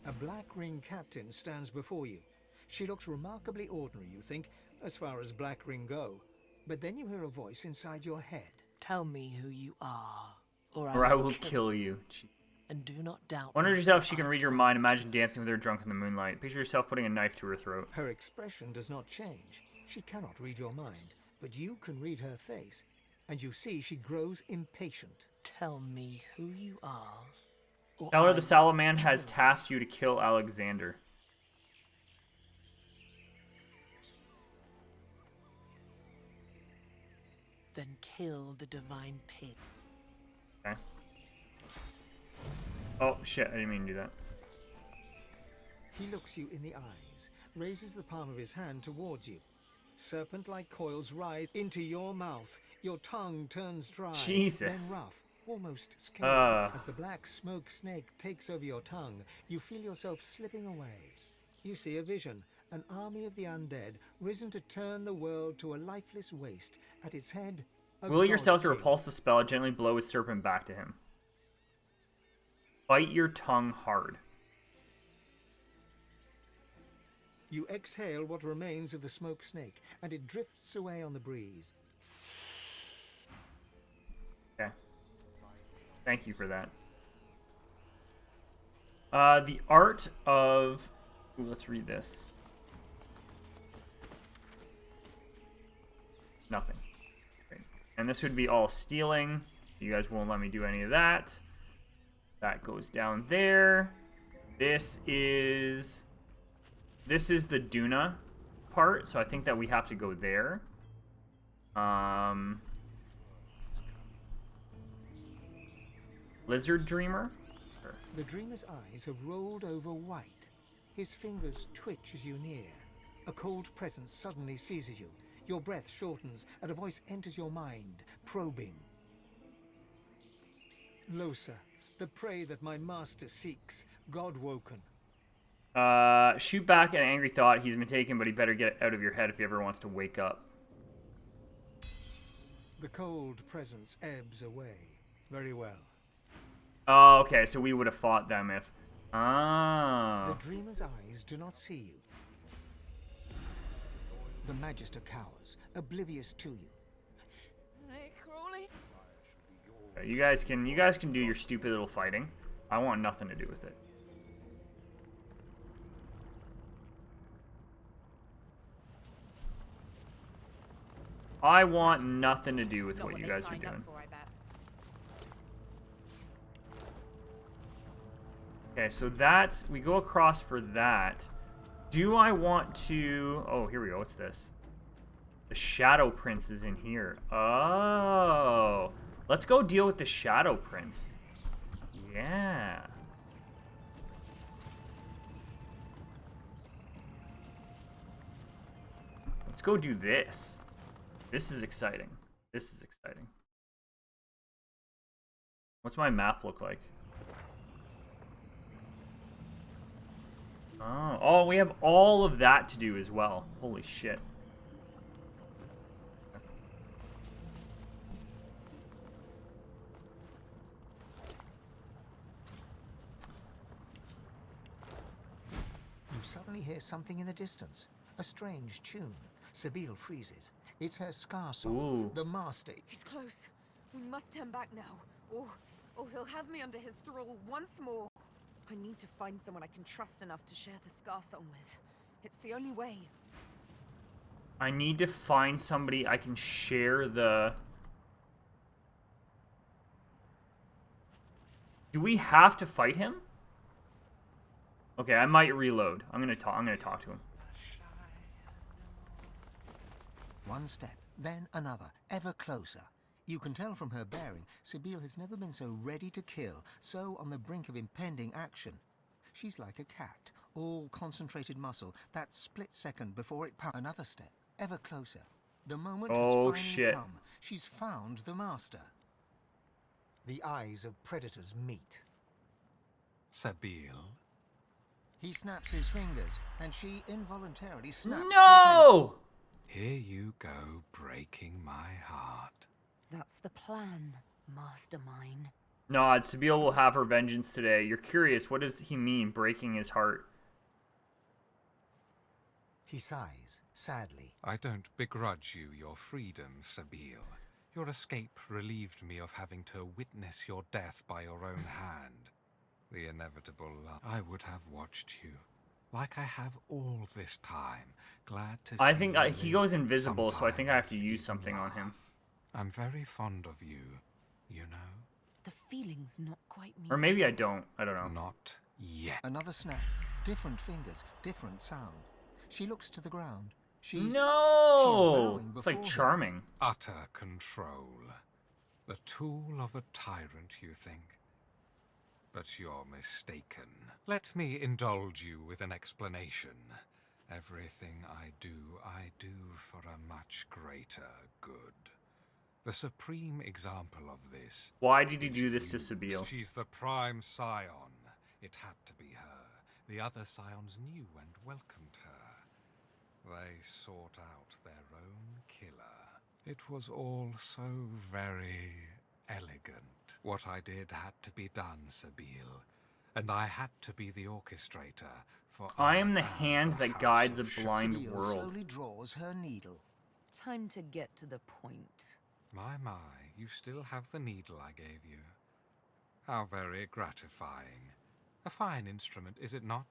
A black ring captain stands before you. She looks remarkably ordinary, you think, as far as black ring go. But then you hear a voice inside your head. Tell me who you are, Or I will kill you. And do not doubt. Wonder yourself if she can read your mind. Imagine dancing with her drunk in the moonlight. Picture yourself putting a knife to her throat. Her expression does not change. She cannot read your mind, but you can read her face. And you see she grows impatient. Tell me who you are. Elder the Salaman has tasked you to kill Alexander. Then kill the divine pig. Okay. Oh shit, I didn't mean to do that. He looks you in the eyes, raises the palm of his hand towards you. Serpent-like coils writhe into your mouth. Your tongue turns dry, Jesus. then rough, almost scaly. As the black smoke snake takes over your tongue, you feel yourself slipping away. You see a vision, an army of the undead, risen to turn the world to a lifeless waste. At its head, Will yourself to repulse the spell, gently blow his serpent back to him. Bite your tongue hard. You exhale what remains of the smoke snake, and it drifts away on the breeze. Okay. Thank you for that. The art of... Ooh, let's read this. Nothing. Great. And this would be all stealing. You guys won't let me do any of that. That goes down there. This is the Duna part, so I think that we have to go there. Lizard Dreamer? Sure. The dreamer's eyes have rolled over white. His fingers twitch as you near. A cold presence suddenly seizes you. Your breath shortens, and a voice enters your mind, probing. Losa, the prey that my master seeks, God-woken. Shoot back at an angry thought. He's been taken, but he better get out of your head if he ever wants to wake up. The cold presence ebbs away. Very well. Oh, okay, so we would have fought them if... Ah. The dreamer's eyes do not see you. The Magister cowers, oblivious to you. Hey, Crawley. You guys can do your stupid little fighting. I want nothing to do with it. I want nothing to do with what you guys are doing. Okay, so that's... We go across for that. Do I want to... Oh, here we go. What's this? The Shadow Prince is in here. Oh. Let's go deal with the Shadow Prince. Yeah. Let's go do this. This is exciting. This is exciting. What's my map look like? Oh, we have all of that to do as well. Holy shit. You suddenly hear something in the distance. A strange tune. Sabine freezes. It's her scar song. The master. He's close. We must turn back now, or he'll have me under his thrall once more. I need to find someone I can trust enough to share the scar song with. It's the only way. I need to find somebody I can share the... Do we have to fight him? Okay, I might reload. I'm gonna talk to him. One step, then another, ever closer. You can tell from her bearing, Sabine has never been so ready to kill, so on the brink of impending action. She's like a cat, all concentrated muscle, that split second before it pounds. Another step, ever closer. The moment has finally come. She's found the master. The eyes of predators meet. Sabine? He snaps his fingers, and she involuntarily snaps. No! Here you go, breaking my heart. That's the plan, mastermind. Nod, Sabine will have her vengeance today. You're curious, what does he mean, breaking his heart? He sighs, sadly. I don't begrudge you your freedom, Sabine. Your escape relieved me of having to witness your death by your own hand. The inevitable love. I would have watched you, like I have all this time. Glad to see I think you he live, goes invisible, so I think I have to sometimes use even something on him. laugh. I'm very fond of you, you know? The feeling's not quite mutual. Or maybe I don't. I don't know. Not yet. Another snap. Different fingers, different sound. She looks to the ground. She's No! bowing It's like before him. charming. Utter control. The tool of a tyrant, you think? But you're mistaken. Let me indulge you with an explanation. Everything I do for a much greater good. The supreme example of this. Why did he is do this to you. Sabine? She's the prime scion. It had to be her. The other scions knew and welcomed her. They sought out their own killer. It was all so very elegant. What I did had to be done, Sabine. And I had to be the orchestrator, for I am the hand that House guides a of blind Sabine world. slowly draws her needle. Time to get to the point. My, you still have the needle I gave you. How very gratifying. A fine instrument, is it not?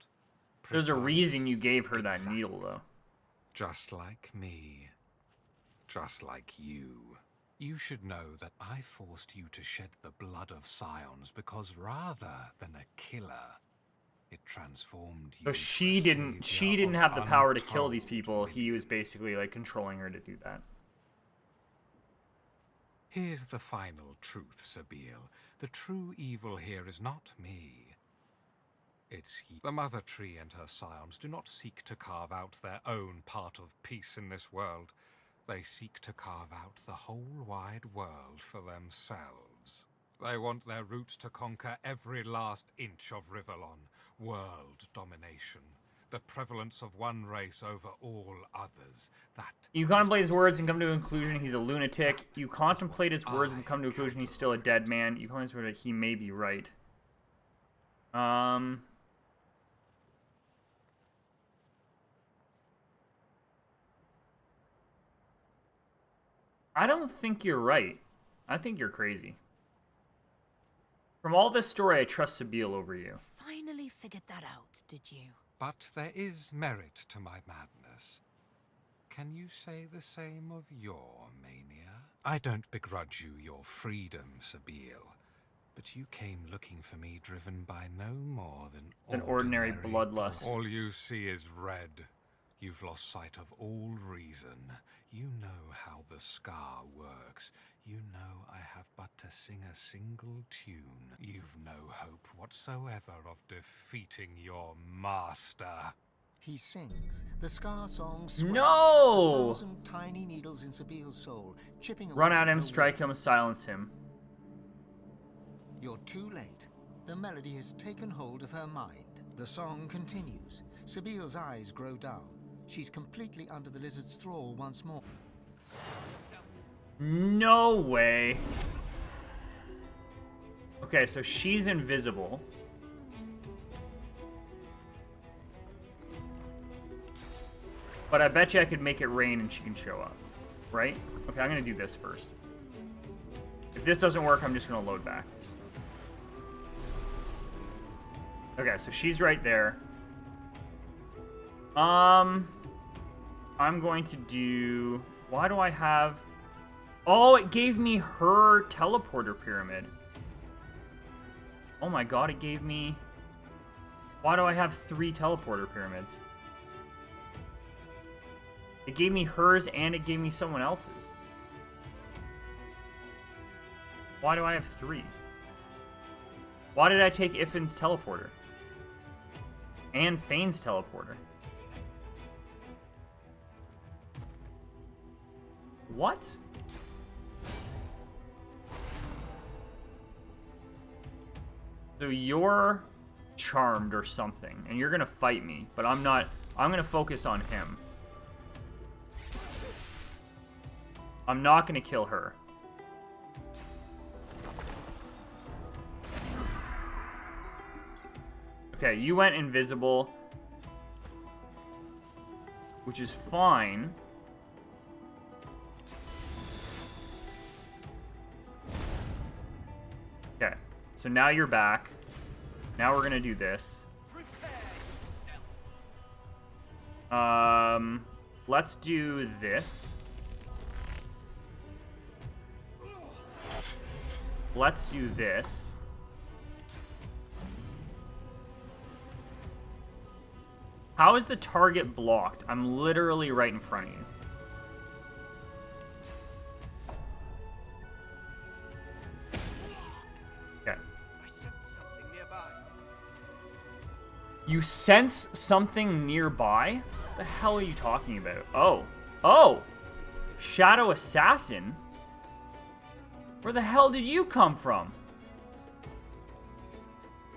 There's a Precise, reason you gave her that exact. needle, though. Just like me. Just like you. You should know that I forced you to shed the blood of scions because rather than a killer, it transformed you. So she didn't have the power to kill these people. He was basically like controlling her to do that. Here's the final truth, Sabine. The true evil here is not me. It's you. The Mother Tree and her scions do not seek to carve out their own part of peace in this world. They seek to carve out the whole wide world for themselves. They want their roots to conquer every last inch of Rivellon. World domination. The prevalence of one race over all others. That You contemplate his words and come to a conclusion he's a lunatic. You contemplate his words and come to a conclusion he's still a dead man. You contemplate he may be right. I don't think you're right. I think you're crazy. From all this story, I trust Sabine over you. Finally figured that out, did you? But there is merit to my madness. Can you say the same of your mania? I don't begrudge you your freedom, Sabine. But you came looking for me driven by no more than An ordinary bloodlust. All you see is red. You've lost sight of all reason. You know how the scar works. You know I have but to sing a single tune. You've no hope whatsoever of defeating your master. He sings. The scar song swells. No! 1,000 tiny needles in Sabile's soul, chipping away Run at him, her strike will. him, silence him. You're too late. The melody has taken hold of her mind. The song continues. Sabile's eyes grow dull. She's completely under the lizard's thrall once more. No way. Okay, so she's invisible. But I bet you I could make it rain and she can show up. Right? Okay, I'm gonna do this first. If this doesn't work, I'm just gonna load back. Okay, so she's right there. I'm going to do... Why do I have... Oh, it gave me her teleporter pyramid. Oh my god, it gave me... Why do I have 3 teleporter pyramids? It gave me hers and it gave me someone else's. Why do I have 3? Why did I take Iffin's teleporter? And Fane's teleporter? What? So you're charmed or something, and you're gonna fight me, but I'm not. I'm gonna focus on him. I'm not gonna kill her. Okay, you went invisible, which is fine. Okay, so now you're back. Now we're gonna do this. Let's do this. Let's do this. How is the target blocked? I'm literally right in front of you. Okay. I sense something nearby. You sense something nearby? What the hell are you talking about? Oh. Oh! Shadow Assassin? Where the hell did you come from?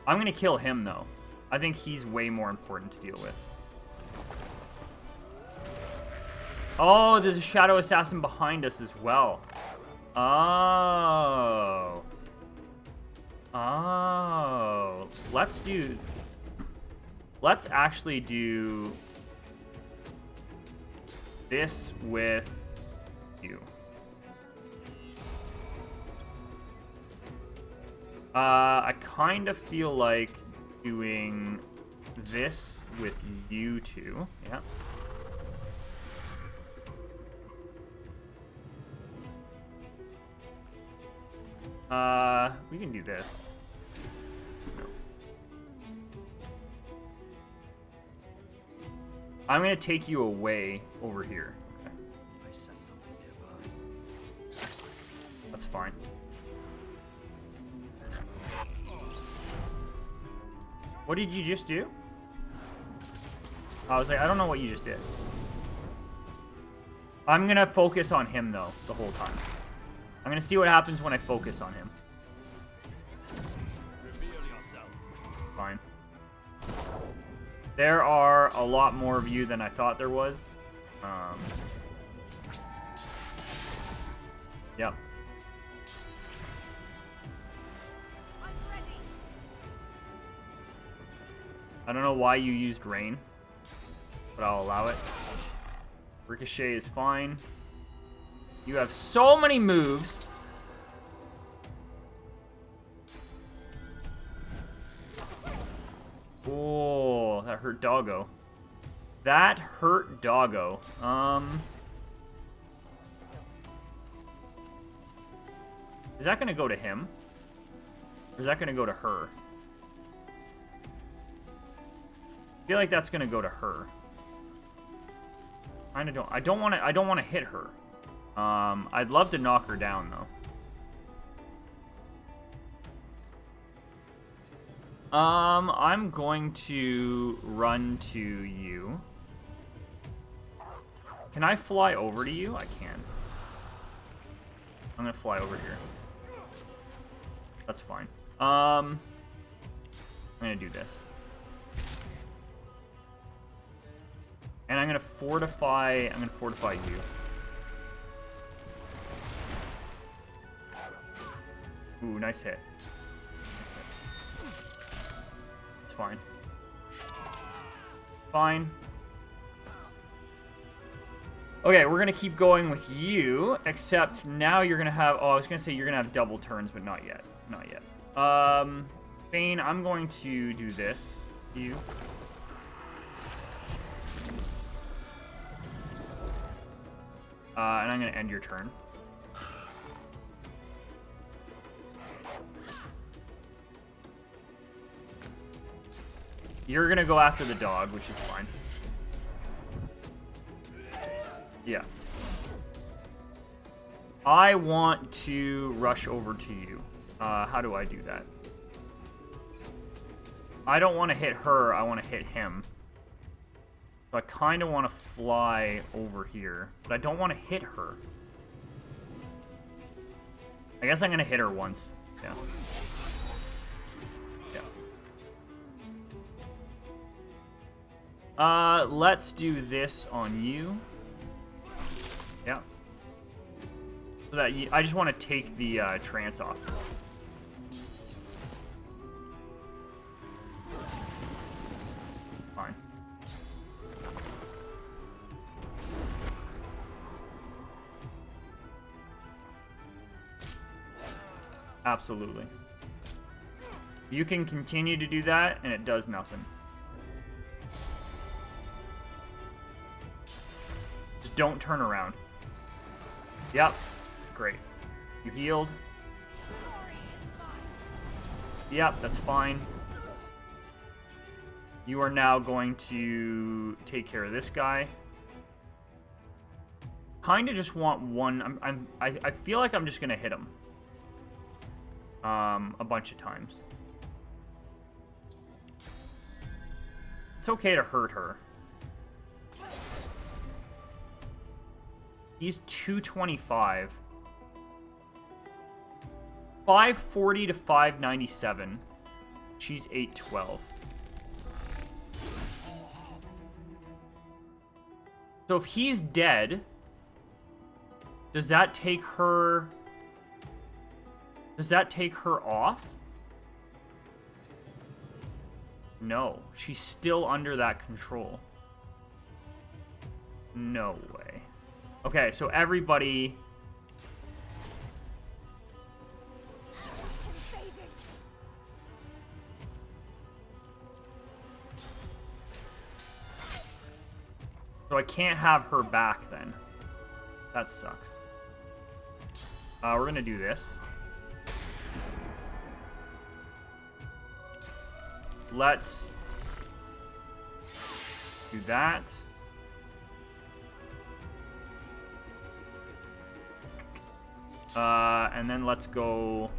I'm gonna kill him, though. I think he's way more important to deal with. Oh, there's a Shadow Assassin behind us as well. Oh. Oh. Let's actually do this with you. I kind of feel like doing this with you two. Yeah. We can do this. No. I'm gonna take you away over here. Okay. I sense something nearby. That's fine. What did you just do? I was like, I don't know what you just did. I'm gonna focus on him though, the whole time. I'm gonna see what happens when I focus on him. Reveal yourself. Fine. There are a lot more of you than I thought there was. Yep. I don't know why you used rain, but I'll allow it. Ricochet is fine. You have so many moves. Oh, that hurt doggo. That hurt doggo. Is that gonna go to him? Or is that gonna go to her? I feel like that's gonna go to her. I don't want to hit her. I'd love to knock her down though. I'm going to run to you. Can I fly over to you? I can. I'm gonna fly over here. That's fine. I'm gonna do this. And I'm gonna fortify you. Ooh, nice hit. It's fine. Fine. Okay, we're gonna keep going with you, except now you're gonna have, oh, I was gonna say you're gonna have double turns, but not yet. Not yet. Fane, I'm going to do this. You. And I'm gonna end your turn. You're gonna go after the dog, which is fine. Yeah. I want to rush over to you. How do I do that? I don't want to hit her, I want to hit him. So I kind of want to fly over here, but I don't want to hit her. I guess I'm going to hit her once. Yeah. Yeah. Let's do this on you. Yeah. So that I just want to take the trance off. Absolutely. You can continue to do that, and it does nothing. Just don't turn around. Yep. Great. You healed. Yep, that's fine. You are now going to take care of this guy. Kind of just want one. I feel like I'm just gonna hit him a bunch of times. It's okay to hurt her. He's 225. 540 to 597. She's 812. So if he's dead, does that take her... Does that take her off? No. She's still under that control. No way. Okay, so everybody... So I can't have her back then. That sucks. We're gonna do this. Let's do that. And then let's go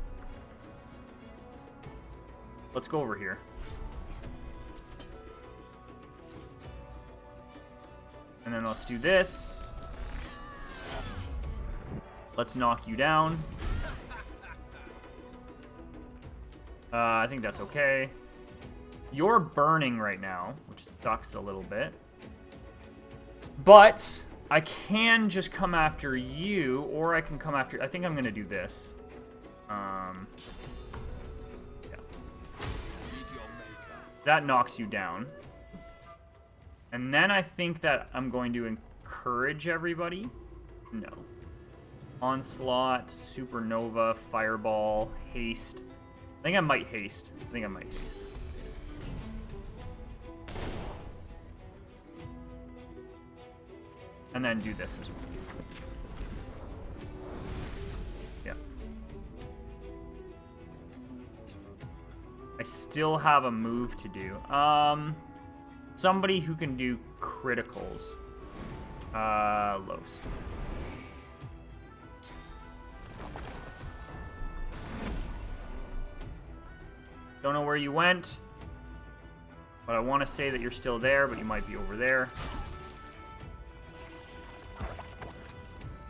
over here. And then let's do this. Let's knock you down. I think that's okay. You're burning right now, which sucks a little bit. But I can just come after you, or I can come after... I think I'm going to do this. Yeah. That knocks you down. And then I think that I'm going to encourage everybody. No. Onslaught, Supernova, Fireball, Haste. I think I might haste. And then do this as well. Yeah. I still have a move to do. Somebody who can do criticals. Los. Don't know where you went, but I want to say that you're still there, but you might be over there.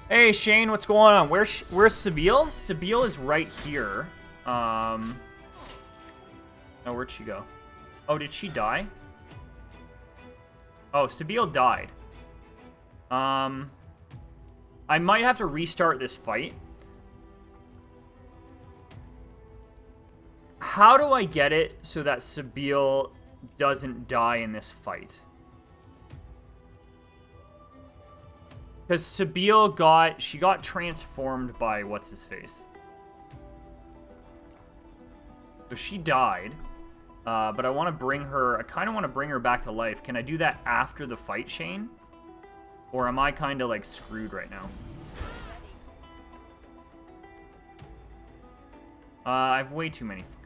Hey, Shane, what's going on? Where's Sabile? Sabile is right here. Oh, where'd she go? Oh, did she die? Oh, Sabile died. I might have to restart this fight. How do I get it so that Sabile doesn't die in this fight? Because Sabile got transformed by what's-his-face. So she died. But I want to bring her... I kind of want to bring her back to life. Can I do that after the fight, Shane? Or am I kind of, like, screwed right now? I have way too many fucking...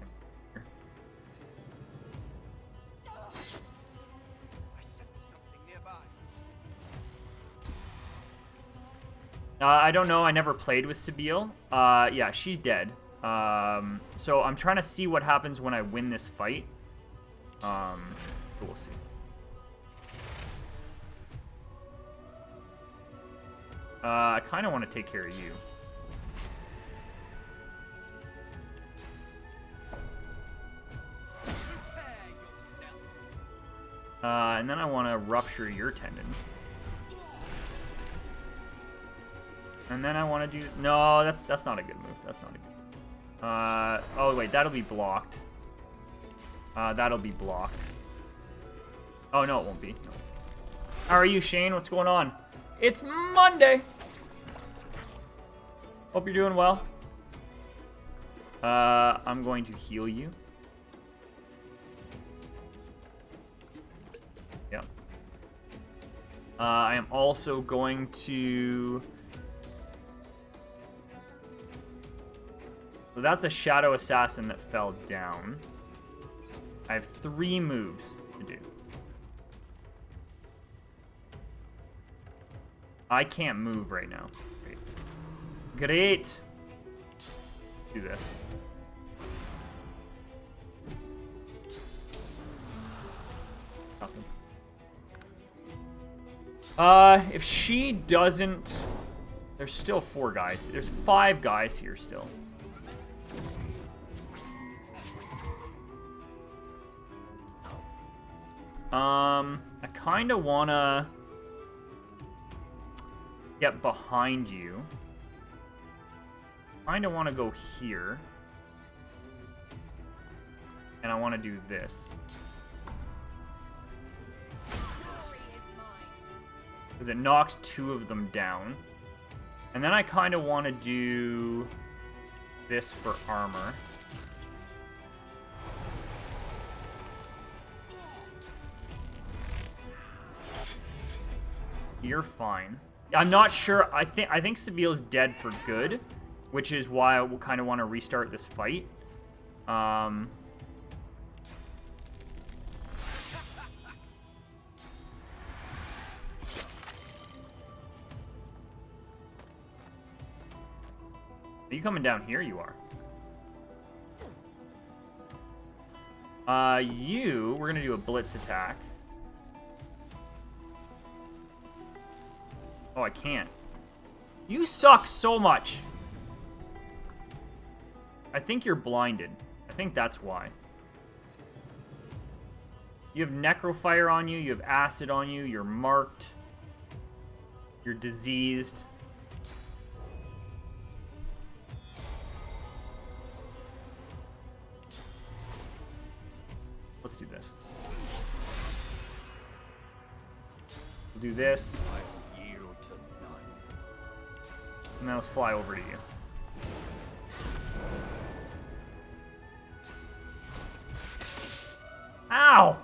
I don't know. I never played with Sabile. Yeah, she's dead. So I'm trying to see what happens when I win this fight. We'll see. I kind of want to take care of you. And then I want to rupture your tendons. And then I want to do... No, that's not a good move. That's not a good... oh, wait. That'll be blocked. That'll be blocked. Oh, no, it won't be. No. How are you, Shane? What's going on? It's Monday! Hope you're doing well. I'm going to heal you. Yep. I am also going to... So that's a Shadow Assassin that fell down. I have 3 moves to do. I can't move right now. Great. Do this. Nothing. If she doesn't... There's still 4 guys. There's 5 guys here still. I kind of want to get behind you. Kind of want to go here. And I want to do this. Because it knocks 2 of them down. And then I kind of want to do this for armor. You're fine. I'm not sure. I think Sabiel's dead for good, which is why I will kind of want to restart this fight. Are you coming down here? You are. We're going to do a blitz attack. Oh, I can't. You suck so much. I think you're blinded. I think that's why. You have Necrofire on you. You have Acid on you. You're marked. You're diseased. Let's do this. We'll do this. And then let's fly over to you. Ow!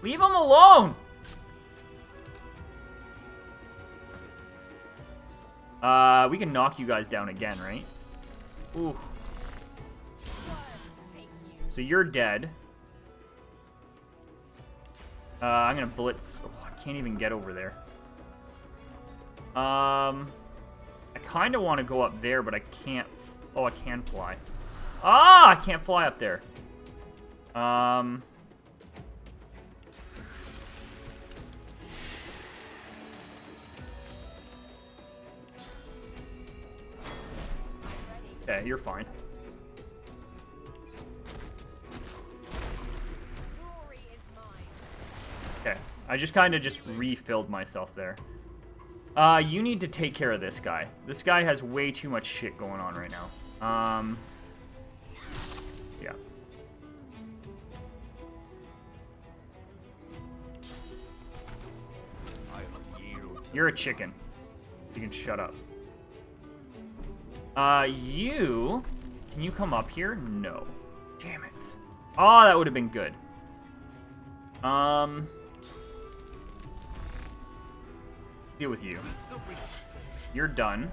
Leave him alone! We can knock you guys down again, right? Ooh. So you're dead. I'm gonna blitz. Oh, I can't even get over there. I kind of want to go up there, but I can't. Oh, I can fly. Ah, I can't fly up there. Okay, you're fine. Okay, I just kind of refilled myself there. You need to take care of this guy. This guy has way too much shit going on right now. Yeah. You're a chicken. You can shut up. Can you come up here? No. Damn it. Oh, that would have been good. Deal with you. You're done.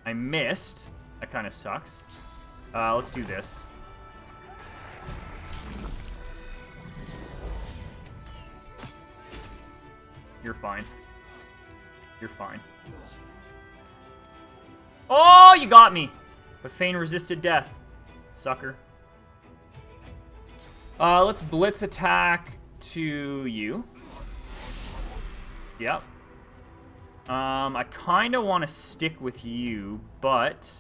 I missed. That kind of sucks. Let's do this. You're fine. You're fine. Oh, you got me! But Fane resisted death. Sucker. Let's blitz attack to you. Yep. I kind of want to stick with you, but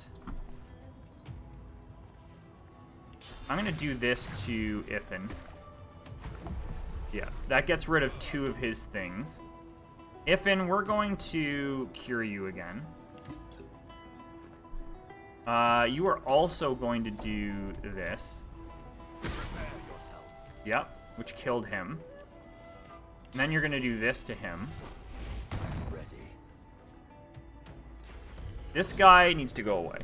I'm going to do this to Ifin. Yeah, that gets rid of 2 of his things. Ifin, we're going to cure you again. You are also going to do this. Yep, which killed him. And then you're going to do this to him. This guy needs to go away.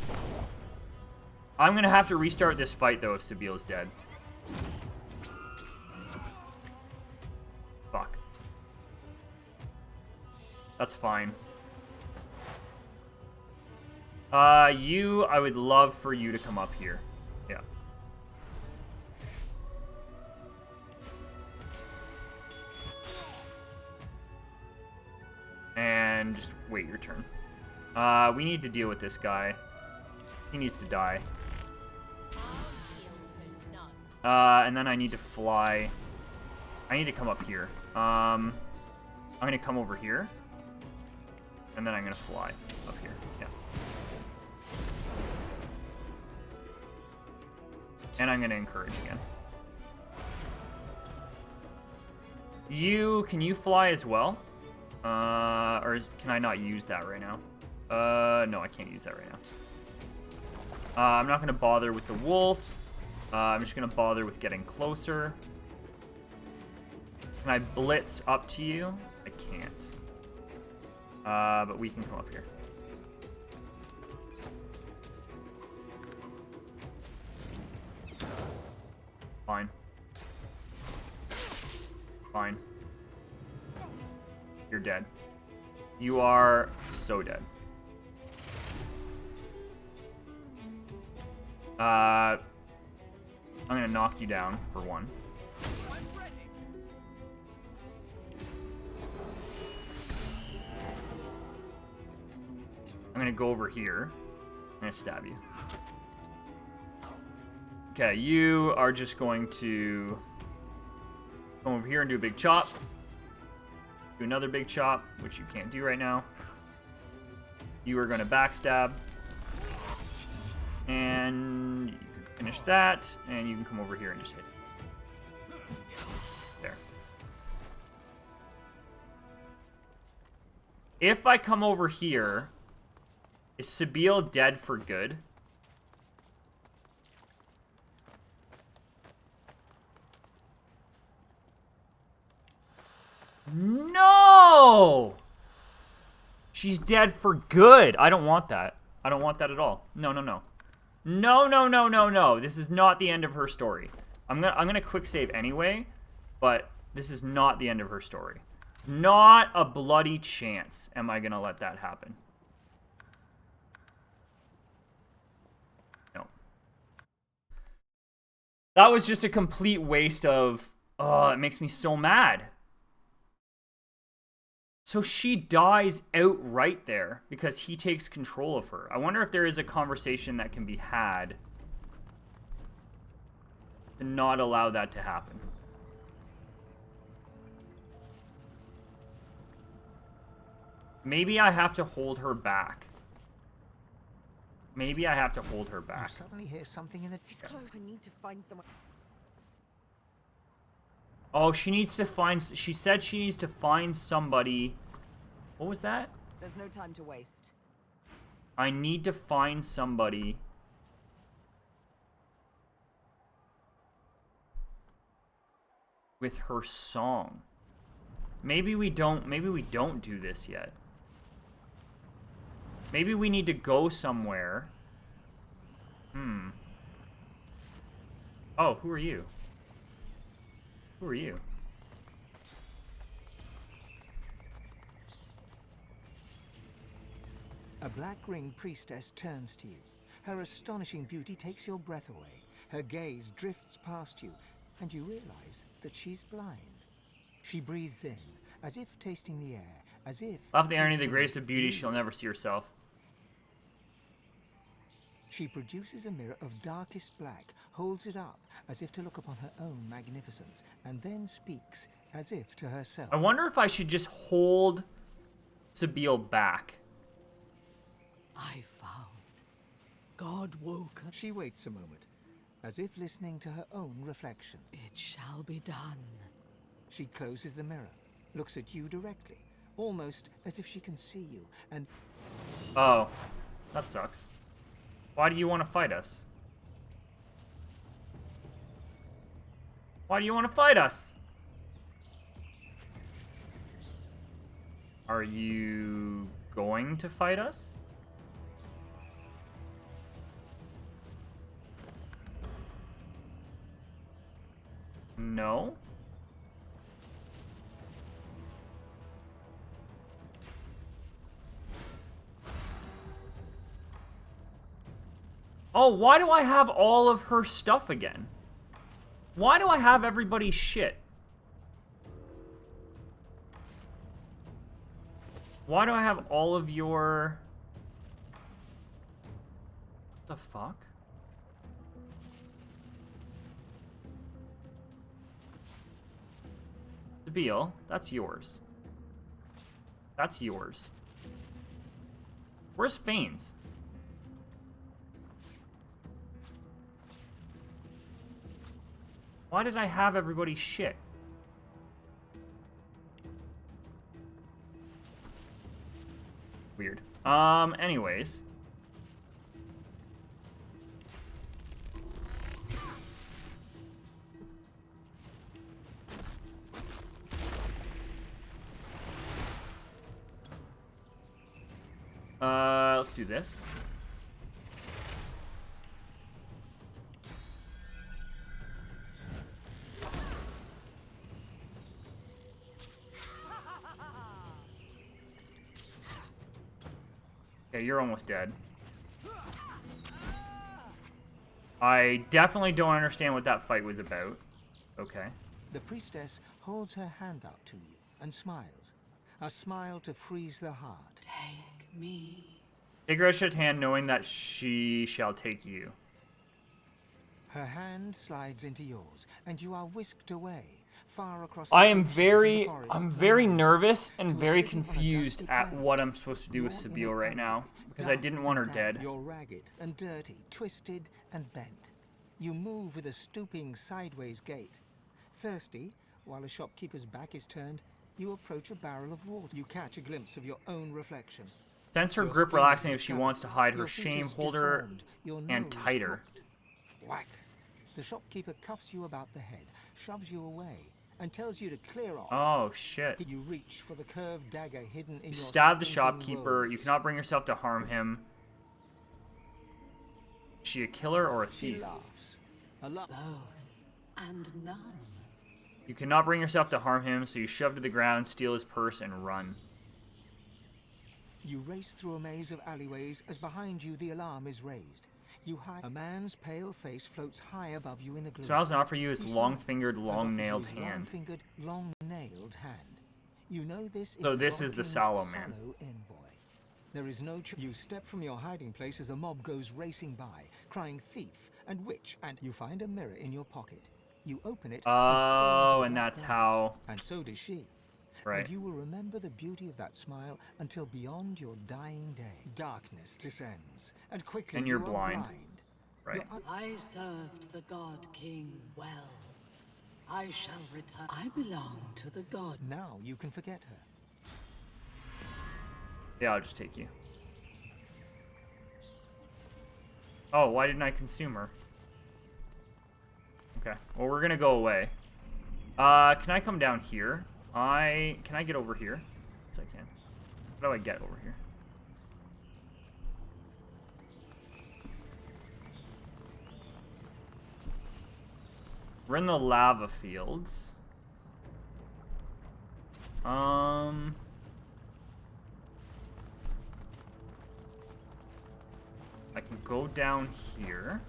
I'm gonna have to restart this fight though if Sabiel's dead. Fuck. That's fine. I would love for you to come up here. Yeah. And just wait your turn. We need to deal with this guy. He needs to die. And then I need to fly. I need to come up here. I'm gonna come over here. And then I'm gonna fly up here. Yeah. And I'm gonna encourage again. Can you fly as well? Or can I not use that right now? No, I can't use that right now. I'm not gonna bother with the wolf. I'm just gonna bother with getting closer. Can I blitz up to you? I can't. But we can come up here. Fine. Fine. You're dead. You are so dead. I'm gonna knock you down for one. I'm gonna go over here. I'm gonna stab you. Okay, you are just going to come over here and do a big chop. Do another big chop, which you can't do right now. You are gonna backstab. And you can finish that, and you can come over here and just hit. There. If I come over here, is Sabiel dead for good? No! She's dead for good. I don't want that. I don't want that at all. No, no, no. No, no, no, no, no. This is not the end of her story. I'm gonna quick save anyway, but this is not the end of her story. Not a bloody chance am I gonna let that happen. No. That was just a complete waste of... Oh, it makes me so mad. So she dies outright there because he takes control of her. I wonder if there is a conversation that can be had to not allow that to happen. Maybe I have to hold her back. Maybe I have to hold her back. You suddenly hear something in the... He's close. I need to find someone. Oh, she needs to find... She said she needs to find somebody... What was that? There's no time to waste. I need to find somebody... with her song. Maybe we don't do this yet. Maybe we need to go somewhere. Oh, who are you? Who are you? A black ring priestess turns to you. Her astonishing beauty takes your breath away. Her gaze drifts past you, and you realize that she's blind. She breathes in, as if tasting the air, as if... Love the irony, the greatest of beauty, she'll never see herself. She produces a mirror of darkest black, holds it up as if to look upon her own magnificence, and then speaks as if to herself. I wonder if I should just hold Sabiel back. I found. God woke up. She waits a moment, as if listening to her own reflection. It shall be done. She closes the mirror, looks at you directly, almost as if she can see you, and... Oh, that sucks. Why do you want to fight us? Why do you want to fight us? Are you going to fight us? No. Oh, why do I have all of her stuff again? Why do I have everybody's shit? Why do I have all of your... What the fuck? Sabille, that's yours. That's yours. Where's Fane's? Why did I have everybody's shit? Weird. Anyways. Let's do this. Okay, you're almost dead. I definitely don't understand what that fight was about. Okay. The priestess holds her hand out to you and smiles. A smile to freeze the heart. Take me. Take her outstretched hand, knowing that she shall take you. Her hand slides into yours, and you are whisked away, far across. I'm very nervous and very confused at what I'm supposed to do with Sabille right now, because I didn't want her dead. You're ragged and dirty, twisted and bent. You move with a stooping sideways gait. Thirsty, while a shopkeeper's back is turned, you approach a barrel of water. You catch a glimpse of your own reflection. Sense her grip relaxing if she wants to hide her shame. Hold her hand tighter. Whack! The shopkeeper cuffs you about the head, shoves you away, and tells you to clear off. Oh, shit. You reach for the curved dagger hidden in your stab the shopkeeper. You cannot bring yourself to harm him. Is she a killer or a thief? She laughs. Both and none. You cannot bring yourself to harm him, so you shove to the ground, steal his purse, and run. You race through a maze of alleyways as behind you the alarm is raised. You hide. A man's pale face floats high above you in the gloom. Smiles and offers you his long-fingered, long-nailed hand. Long-fingered, long-nailed hand. You know this is so this is the Sallow Man. Envoy. There is no you step from your hiding place as a mob goes racing by, crying thief and witch, and you find a mirror in your pocket. You open it. Oh, and that's how. And so does she. Right. And you will remember the beauty of that smile until beyond your dying day. Darkness descends, and quickly and you're you are blind. Right. I served the God King well. I shall return. I belong to the God. Now you can forget her. Yeah, I'll just take you. Oh, why didn't I consume her? Okay, well, we're gonna go away. Can I come down here? Can I get over here? Yes, I can. How do I get over here? We're in the lava fields. I can go down here.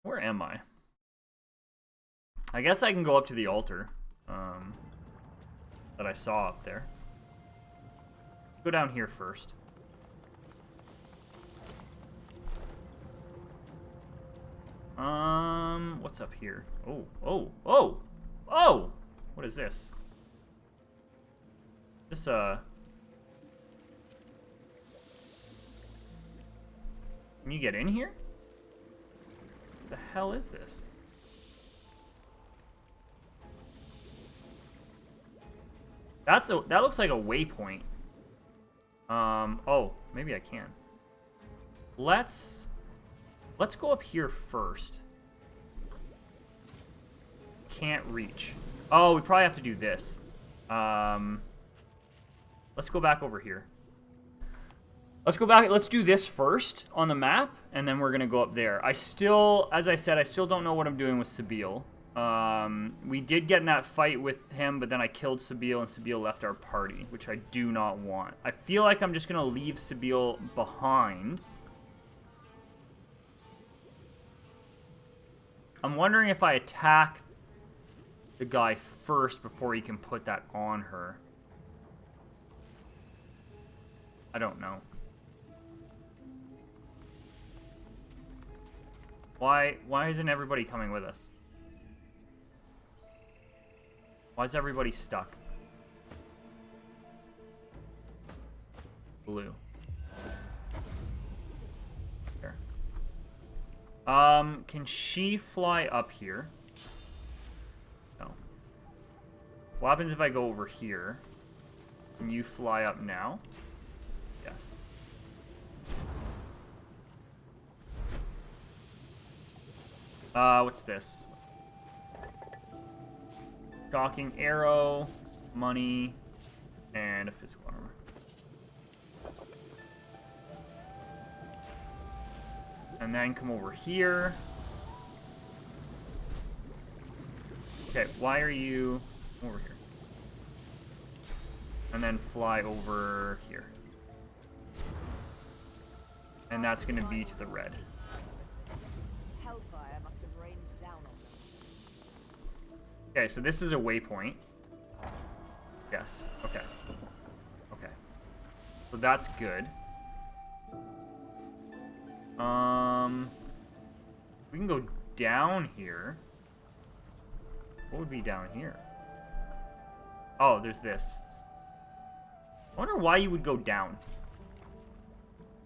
Where am I? I guess I can go up to the altar that I saw up there. Go down here first. What's up here? Oh! What is this? This, Can you get in here? What the hell is this? That looks like a waypoint. Oh, maybe I can. Let's go up here first. Can't reach. Oh, we probably have to do this. Let's let's go back over here. Let's go back. Let's do this first on the map, and then we're going to go up there. I still, as I said, I still don't know what I'm doing with Sabille. We did get in that fight with him, but then I killed Sabille, and Sabille left our party, which I do not want. I feel like I'm just going to leave Sabille behind. I'm wondering if I attack the guy first before he can put that on her. I don't know. Why isn't everybody coming with us? Why is everybody stuck? Blue. There. Can she fly up here? No. What happens if I go over here? Can you fly up now? Yes. What's this? Shocking arrow, money, and a physical armor. And then come over here. Okay, why are you over here? And then fly over here. And that's going to be to the red. Hellfire must have rained down on them. Okay, so this is a waypoint. Yes. Okay. Okay. So that's good. We can go down here. What would be down here? Oh, there's this. I wonder why you would go down.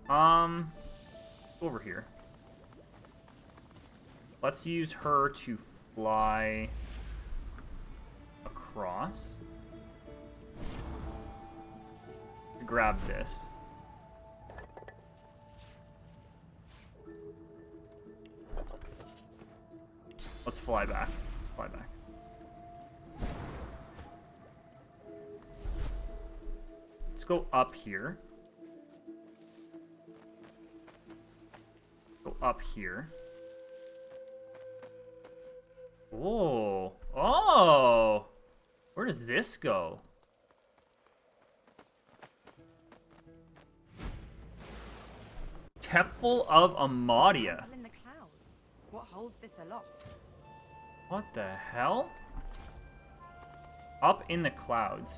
Over here. Let's use her to fly across. Grab this. Let's fly back. Let's fly back. Let's go up here. Go up here. Oh. Oh. Where does this go? Temple of Amadia. In the clouds. What holds this aloft? What the hell? Up in the clouds.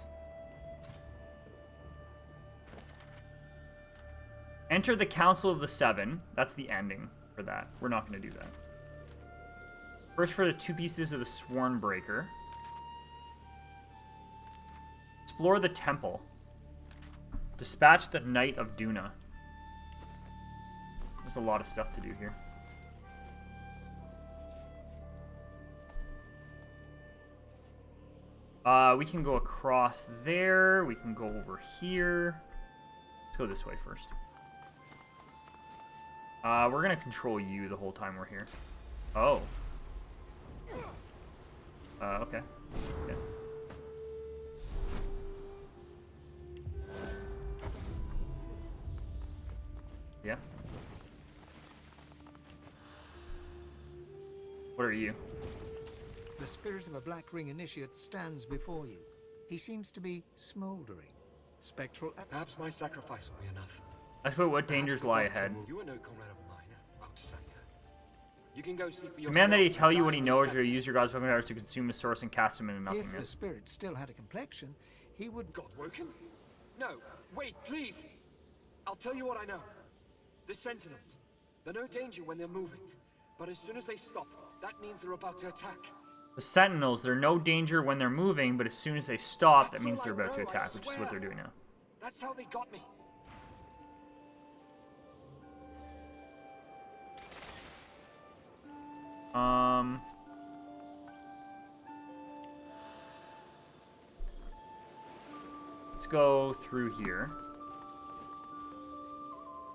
Enter the Council of the Seven. That's the ending for that. We're not going to do that. First for the 2 pieces of the Sworn Breaker. Explore the temple. Dispatch the Knight of Duna. There's a lot of stuff to do here. We can go across there. We can go over here. Let's go this way first. We're gonna control you the whole time we're here. Oh. Okay. Yeah. Yeah. What are you? The spirit of a Black Ring initiate stands before you. He seems to be smoldering. Spectral. Perhaps my sacrifice will be enough. I suppose what dangers lie ahead. You are no comrade of mine, outsider. You can go see for yourself. Command that he tell you what he knows, or use your god's weapon powers to consume his source and cast him into nothingness. If the spirit still had a complexion, he would. God-woken? No, wait, please. I'll tell you what I know. The Sentinels. They're no danger when they're moving, but as soon as they stop, that means they're about to attack. The Sentinels, they're no danger when they're moving, but as soon as they stop, that means they're about to attack, which is what they're doing now. That's how they got me. Let's go through here.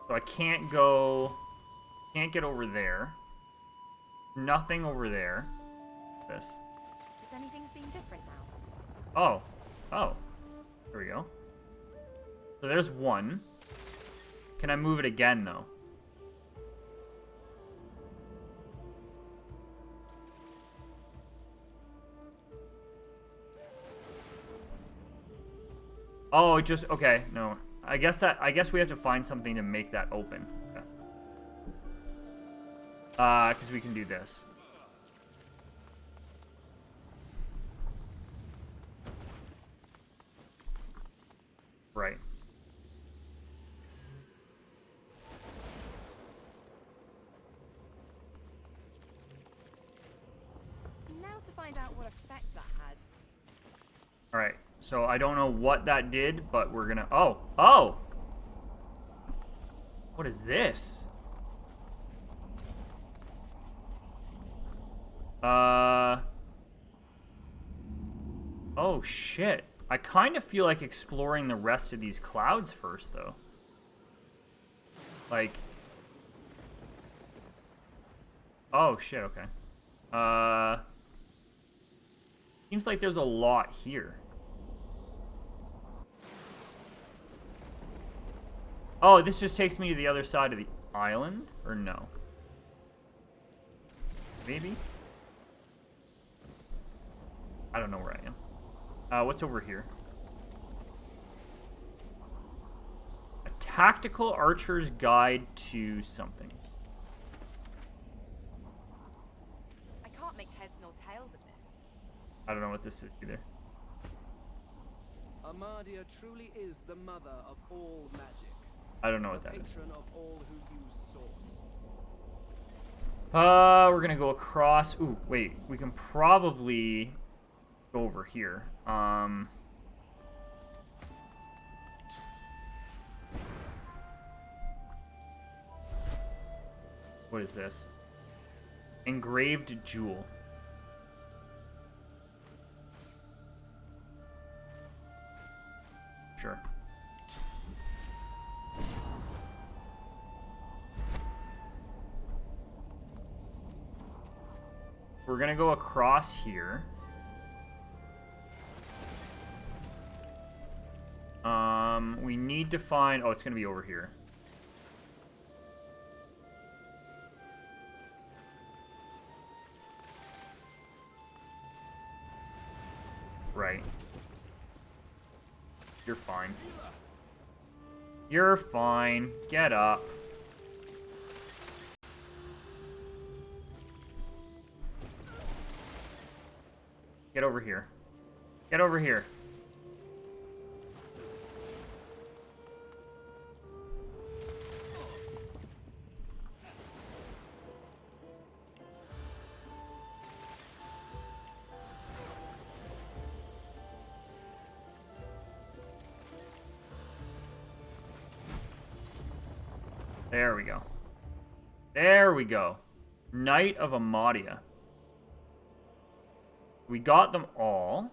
So I can't go... Can't get over there. Nothing over there. This. Does anything seem different now? Oh. Oh. There we go. So there's one. Can I move it again, though? Oh, it just... Okay, no. I guess we have to find something to make that open. Okay. Because we can do this. Right. Now to find out what effect that had. Alright, so I don't know what that did, but we're gonna... Oh! Oh! What is this? Oh, shit. I kind of feel like exploring the rest of these clouds first, though. Like... Oh, shit, okay. Seems like there's a lot here. Oh, this just takes me to the other side of the island? Or no? Maybe? I don't know where I am. What's over here? A tactical archer's guide to something. I can't make heads nor tails of this. I don't know what this is either. Amadia truly is the mother of all magic. I don't know what that is. Patron of all who use source. We're gonna go across. Ooh, wait. We can probably go over here. What is this? Engraved jewel. Sure. We're gonna go across here. We need to find... Oh, it's gonna be over here. Right. You're fine. You're fine. Get up. Get over here. Get over here. There we go. There we go. Knight of Amadia. We got them all.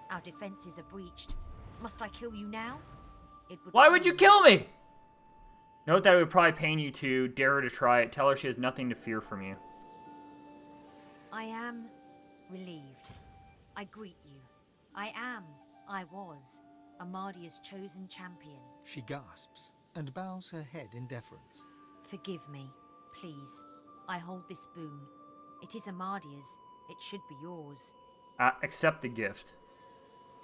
Our defenses are breached. Must I kill you now? Why would you kill me? Note that it would probably pain you to dare her to try it. Tell her she has nothing to fear from you. I am relieved. I greet you. I was Amadia's chosen champion. She gasps and bows her head in deference. Forgive me, please. I hold this boon. It is Amadia's. It should be yours. Accept the gift.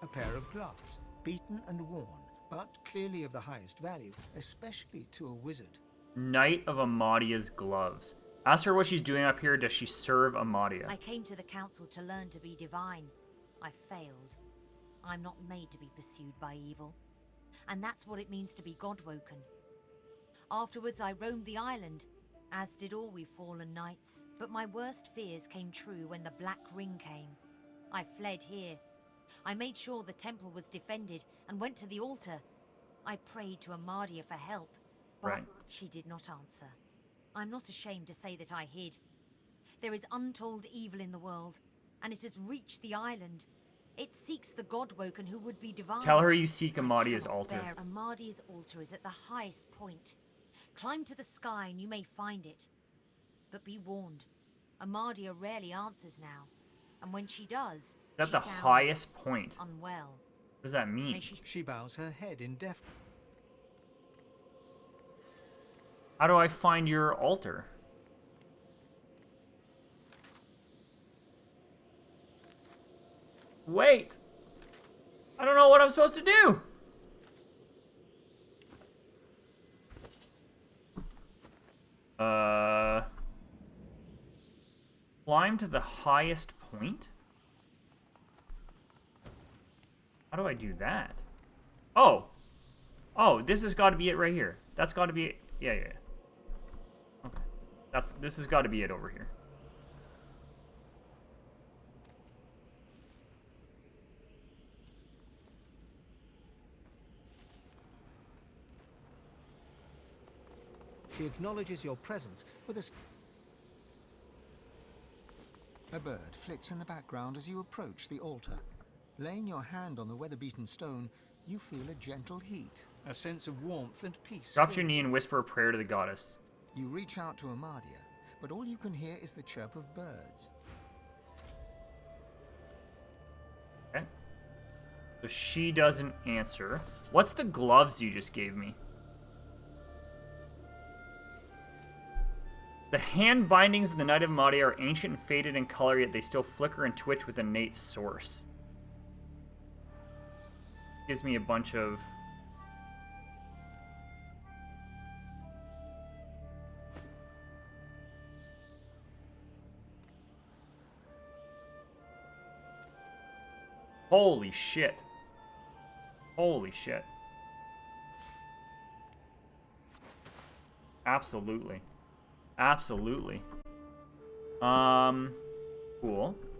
A pair of gloves, beaten and worn, but clearly of the highest value, especially to a wizard. Knight of Amadia's gloves. Ask her what she's doing up here. Does she serve Amadia? I came to the council to learn to be divine. I failed. I'm not made to be pursued by evil. And that's what it means to be God-woken. Afterwards, I roamed the island, as did all we fallen knights. But my worst fears came true when the Black Ring came. I fled here. I made sure the temple was defended and went to the altar. I prayed to Amadia for help, but she did not answer. I'm not ashamed to say that I hid. There is untold evil in the world, and it has reached the island. It seeks the God-woken who would be divine. Tell her you seek Amadia's altar. Amadia's altar is at the highest point. Climb to the sky and you may find it. But be warned, Amadia rarely answers now. And when she does, At the highest point. Unwell. What does that mean? She bows her head in deaf. How do I find your altar? Wait! I don't know what I'm supposed to do! Climb to the highest point? How do I do that? Oh! Oh, this has got to be it right here. That's got to be it. Yeah, yeah. Okay. This has got to be it over here. She acknowledges your presence with a... A bird flits in the background as you approach the altar. Laying your hand on the weather-beaten stone, you feel a gentle heat, a sense of warmth and peace. Drop to your knee and whisper a prayer to the goddess. You reach out to Amadia, but all you can hear is the chirp of birds. Okay. So she doesn't answer. What's the gloves you just gave me? The hand bindings of the Knight of Amadia are ancient and faded in color, yet they still flicker and twitch with innate source. Gives me a bunch of... Holy shit. Holy shit. Absolutely. Absolutely. Cool.